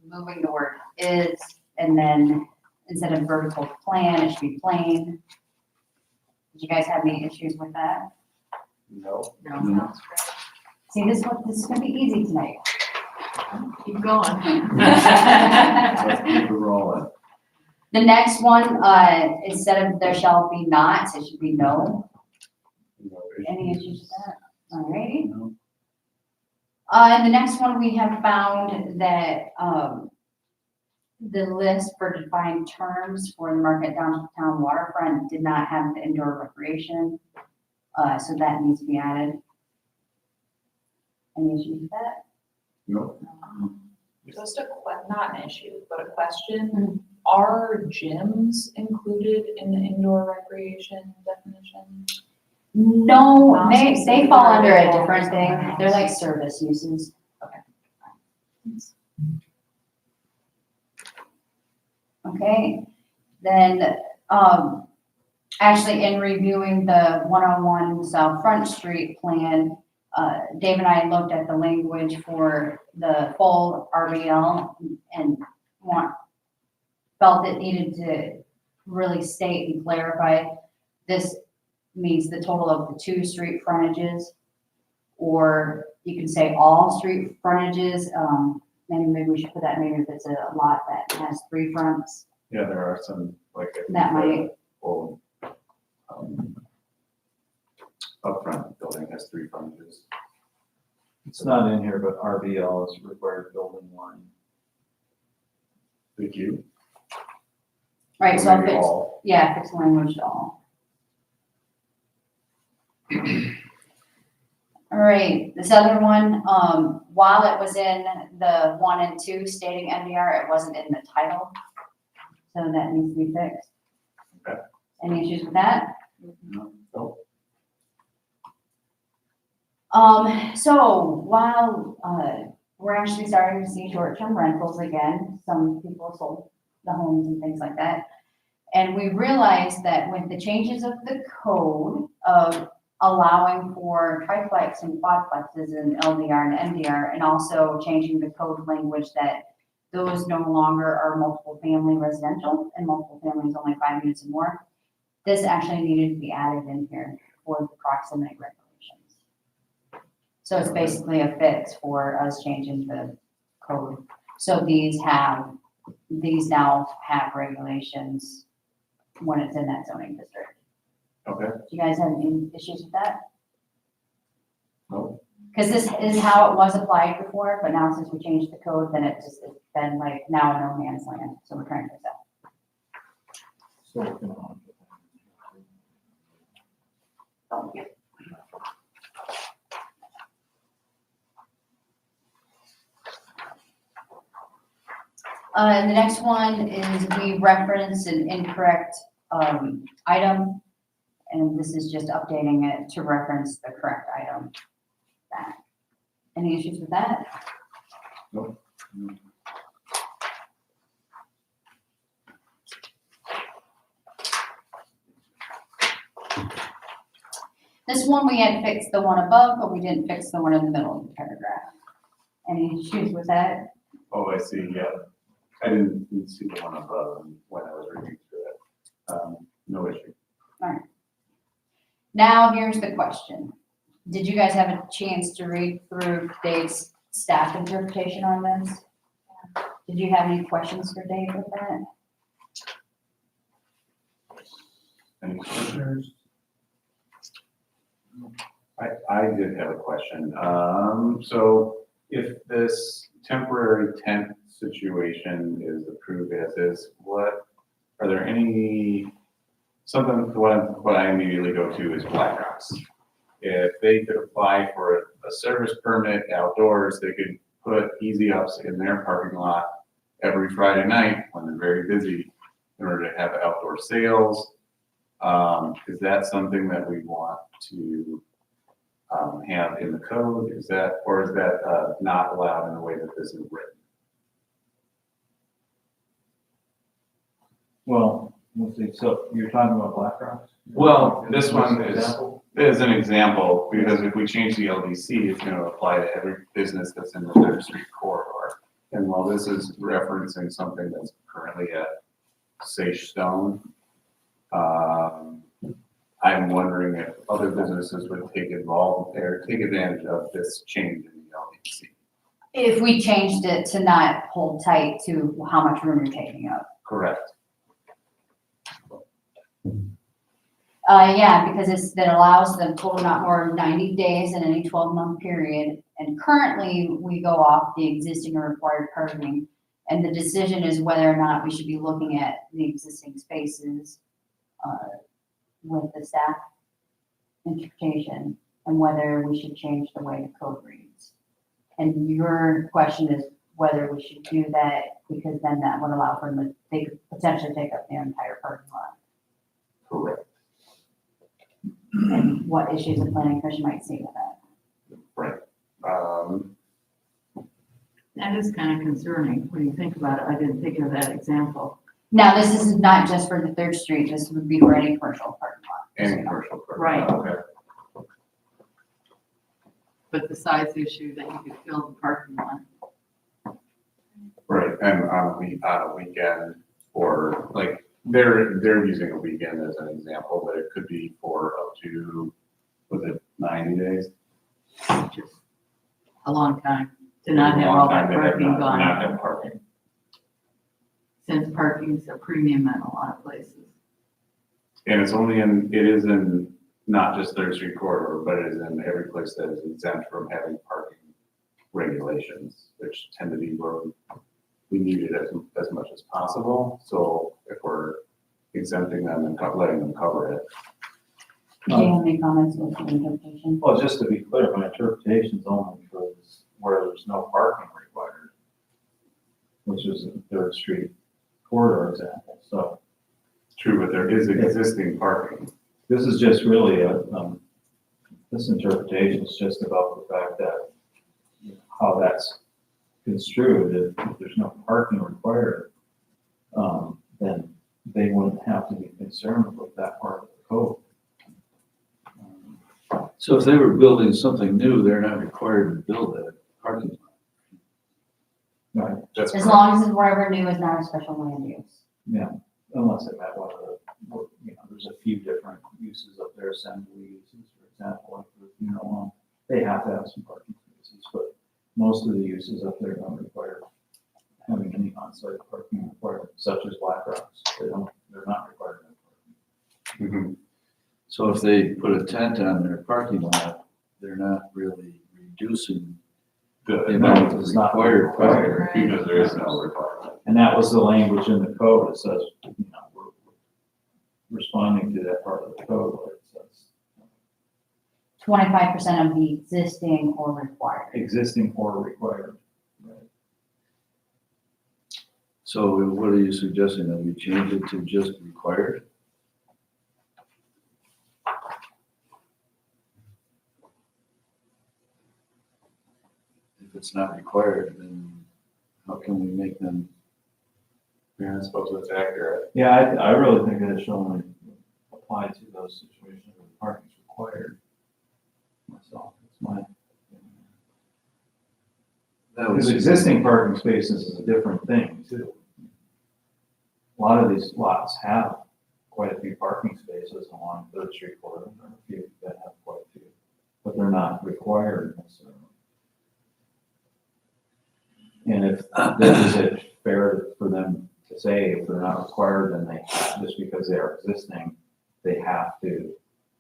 moving the word is, and then instead of vertical plan, it should be plain. Did you guys have any issues with that? No. No, sounds See, this is gonna be easy tonight. great. Keep going. Let's keep it rolling. The next one, instead of there shall be not, it should be no. No Any issues with that? Alrighty. No. And the next one, we have found that, the list for defined terms for the Marquette downtown waterfront did not have the indoor recreation. So that needs to be added. Any issues with that? No. Just not an issue, but a question. Are gyms included in the indoor recreation definition? No, they fall under a different thing. They're like service uses. Okay, then, actually in reviewing the 101 South Front Street plan, Dave and I looked at the language for the full RBL and felt it needed to really state and clarify this means the total of the 2 street frontages, or you can say all street frontages. Maybe we should put that, maybe if it's a lot that has 3 fronts. Yeah, there are some, like. I think That might- Old, upfront building has 3 frontages. It's not in here, but RBL is required building line. Thank you. Right, so if Maybe it's, all. yeah, fix the language to all. All right, this other one, while it was in the 1 and 2 stating MDR, it wasn't in the title. So that needs to be fixed. Okay. Any issues with that? Nope. So while, we're actually starting to see short-term rentals again, some people sold the homes and things like that. And we realized that with the changes of the code of allowing for triplex and quadplexes and LDR and MDR, and also changing the code language that those no longer are multiple family residential and multiple families only 5 units or more, this actually needed to be added in here for the proximity regulations. So it's basically a fix for us changing the code. So these now have regulations when it's in that zoning district. Okay. Do you guys have any issues with that? No. Because this is how it was applied before, but now since we changed the code, then it's been like now a no man's land. So we're trying to fix that. So, Oh, yeah. The next one is we reference an incorrect item, and this is just updating it to reference the correct item back. Any issues with that? Nope. This one, we had fixed the one above, but we didn't fix the one in the middle of the paragraph. Any issues with that? Oh, I see, yeah. I didn't see the one above when I was reading through it. No issue. Now, here's the question. Did you guys have a chance to read through Dave's staff interpretation on this? Did you have any questions for Dave with that? Any questions? I did have a question. So if this temporary tent situation is approved as is, are there any, what I immediately go to is Black Rocks. If they could apply for a service permit outdoors, they could put easy ups in their parking lot every Friday night when they're very busy in order to have outdoor sales. Is that something that we want to have in the code? Is that not allowed in the way that this is written? well, let's see, so you're talking about Black Rocks? Well, this one is, Example? is an example, because if we change the LDC, it's gonna apply to every business that's in the Third Street corridor. And while this is referencing something that's currently at Sage Stone, I'm wondering if other businesses would take advantage of this change in the LDC. If we changed it to not hold tight to how much room you're taking up. Correct. Yeah, because that allows them total not more than 90 days in any 12-month period. And currently, we go off the existing or required parking. And the decision is whether or not we should be looking at the existing spaces with the staff interpretation and whether we should change the way the code reads. And your question is whether we should do that, because then that would allow for them, they could potentially take up the entire parking lot. Correct. And what issues the planning commission might see with that. Right. That is kind of concerning when you think about it. I didn't think of that example. Now, this is not just for the Third Street, this would be for any commercial parking lot. Any commercial. Right. Okay. But the size issue that you could fill the parking lot. Right, and on a weekend, or like, they're using a weekend as an example, but it could be for up to, was it 90 days? Just a long time to not have all that parking Not gone, have parking. since parking's a premium in a lot of places. And it is in not just Third Street corridor, but it is in every place that is exempt from having parking regulations, which tend to be where we need it as much as possible. So if we're exempting them and letting them cover it. Do you have any comments with the interpretation? Well, just to be clear, my interpretation is only for where there's no parking required, which is the Third Street corridor example, so. True, but there is existing parking. This is just really this interpretation is just about the fact that how that's construed. If there's no parking required, then they wouldn't have to be concerned with that part of the code. So if they were building something new, they're not required to build that parking lot. Right. That's As correct. long as whatever new is not a special land use. Yeah, unless it met one of the, there's a few different uses up there, assembly uses, for example, like, they have to have some parking spaces, but most of the uses up there don't require having any on-site parking requirement, such as Black Rocks. They're not required to have parking. Mhm. So if they put a tent on their parking lot, they're not really reducing the amount It's of not required parking. required. Because there is no requirement. And that was the language in the code that says, we're responding to that part of the code where it says 25% of the existing or required. existing or required. Right. So what are you suggesting, that we change it to just required? If it's not required, then how can we make them? Yeah, I suppose that's accurate. Yeah, I really think that it should only apply to those situations where the parking is required. Myself, it's my opinion. That was Because existing parking spaces is a different thing too. A lot of these lots have quite a few parking spaces along Third Street corridor. There are a few that have quite a few, but they're not required necessarily. And if, is it fair for them to say if they're not required, then they, just because they are existing, they have to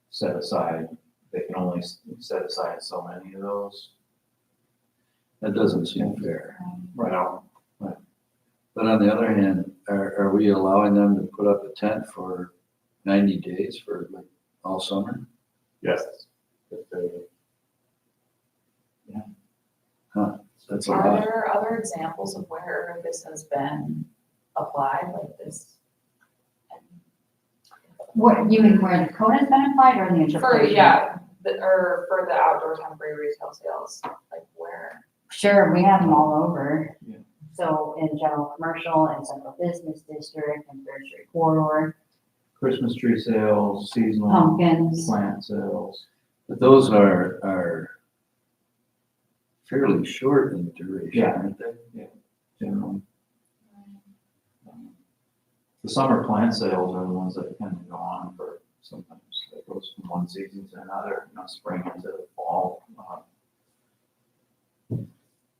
set aside, they can only set aside so many of those? That doesn't seem fair. Right. But on the other hand, are we allowing them to put up a tent for 90 days for like all summer? Yes. If they- That's a Are lot. there other examples of where this has been applied like this? What, you mean where the code has been applied or the For, interpretation? yeah, or for the outdoor temporary retail sales, like where? Sure, we have them all over. Yeah. So in general commercial and central business district and Third Street corridor, Christmas tree sales, seasonal pumpkins. plant sales. But those are fairly short in duration, Yeah. aren't they? Generally. The summer plant sales are the ones that tend to go on for sometimes, it goes from one season to another, spring into the fall.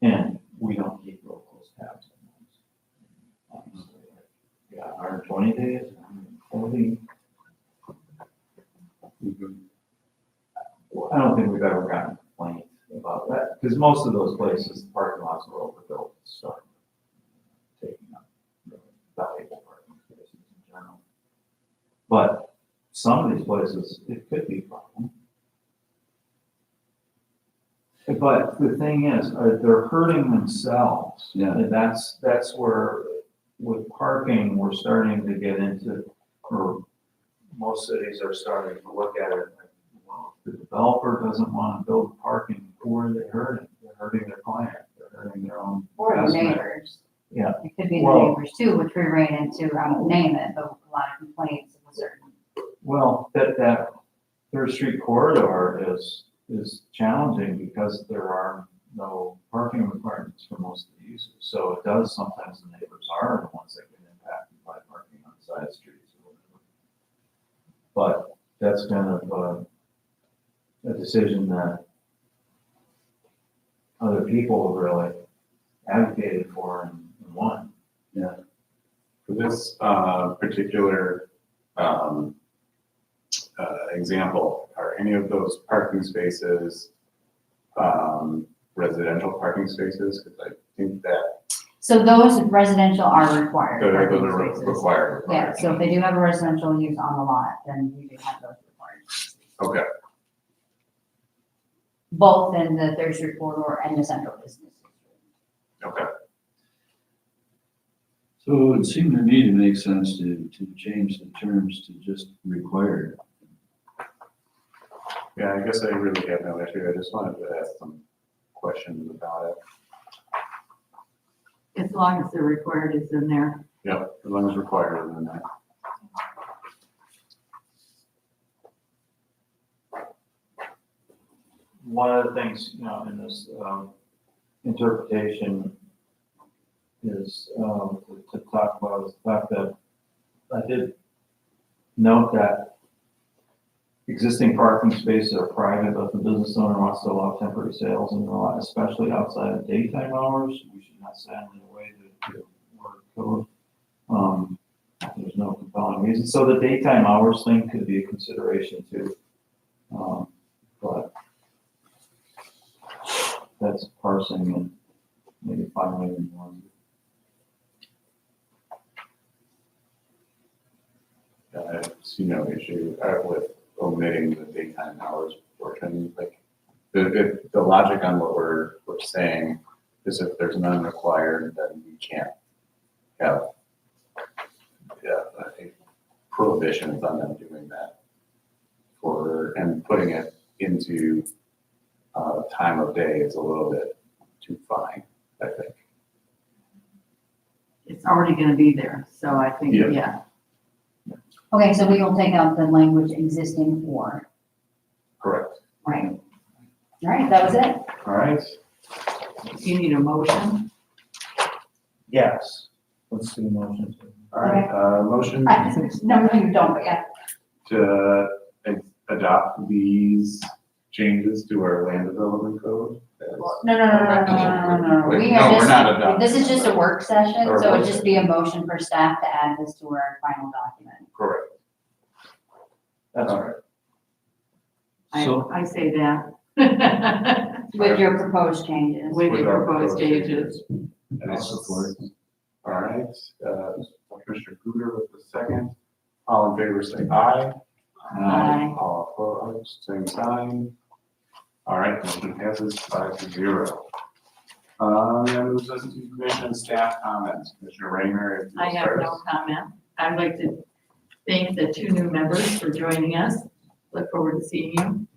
And we don't keep real close tabs on those. Honestly, yeah, 120 days, 140. I don't think we've ever gotten a complaint about that, because most of those places, the parking lots are overbuilt, so taking up really valuable parking spaces in general. But some of these places, it could be a problem. But the thing is, they're hurting themselves. Yeah. And that's where, with parking, we're starting to get into, or most cities are starting to look at it like, well, if the developer doesn't want to build parking, who are they hurting? They're hurting their client, they're hurting their own Or the investment. neighbors. Yeah. It could be the Well- neighbors too, which we ran into, I won't name it, but a lot of complaints of a certain. Well, that Third Street corridor is challenging because there are no parking requirements for most of the uses. So it does, sometimes the neighbors are the ones that get impacted by parking on side streets or whatever. But that's kind of a decision that other people have really advocated for and won. For this particular example, are any of those parking spaces residential parking spaces? Because I think that So those residential are required. those parking are spaces. required. Yeah, so if they do have a residential use on the lot, then we do have those required. Okay, Both in the Third Street corridor and the central business district. okay. So it would seem to me to make sense to change the terms to just required. Yeah, I guess I really have no issue. I just wanted to ask some questions about it. As long as the required is in there. Yep, as long as required, then that. One of the things, in this, interpretation is, to talk about is the fact that I did note that existing parking spaces are private, but if the business owner wants to allow temporary sales in the lot, especially outside of daytime hours, we should not stand in the way to work code. There's no compelling reason. So the daytime hours thing could be a consideration too. But that's parsing and maybe finding one. I see no issue with omitting the daytime hours portion. Like the logic on what we're saying is if there's none required, then we can't have prohibitions on them doing that and putting it into time of day is a little bit too fine, I think. It's already gonna be there, so I think, Yeah. yeah. Okay, so we will take out the language existing or, Correct. right? All right, that was it. All right. You need a motion. Yes. Let's do the motion. All right. Motion No, you don't, but yeah. to adopt these changes to our land development code. No. Wait, We no, are we're not just, adopting. this is just a work session, Or so work it'd just be a motion for staff to add this to our final document. Correct. That's All right. I, So- I say that. With your proposed changes. With With your our proposed changes. And I'll support. All right, Commissioner Cooter with the second. All in favor, say aye. Aye. All opposed, same sign. All right, motion passes 5-0. That moves us to commission and staff comments. Commissioner Raymer, if you I will have start. no comment. I'd like to thank the 2 new members for joining us. Look forward to seeing you.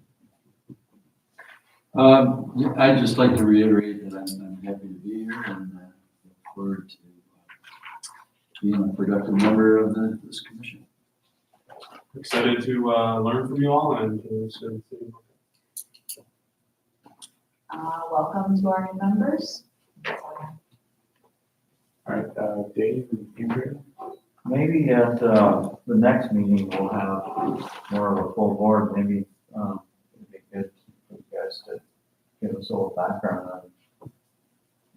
I'd just like to reiterate that I'm happy to be here and look forward to being a productive member of this commission. Excited to learn from you all and to serve the city. Welcome to our new members. All right, Dave and Andrea. Maybe at the next meeting, we'll have more of a full board, maybe it'd be good for you guys to give us a little background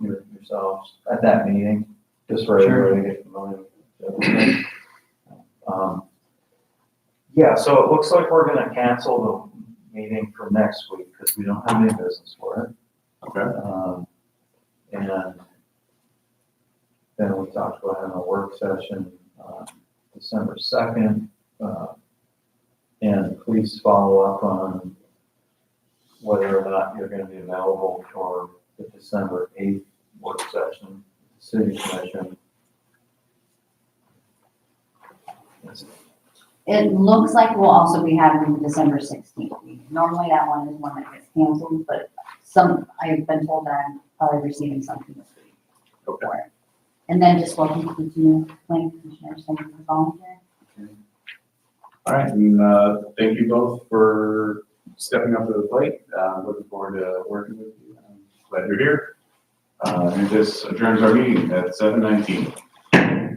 on yourselves at that meeting, just for Sure. everybody to get familiar. Yeah, so it looks like we're gonna cancel the meeting for next week because we don't have any business for it. Okay. And then we talked about having a work session December 2nd. And please follow up on whether or not you're going to be available for the December 8th work session, city commission. It looks like we'll also be having the December 16th meeting. Normally that one is one that gets canceled, but I've been told that I'm probably receiving something this week. Okay. for it. And then just welcome to the new planning commissioners, thank you for volunteering. All right, and thank you both for stepping up to the plate. Looking forward to working with you. I'm glad you're here. And this adjourns our meeting at 7:19.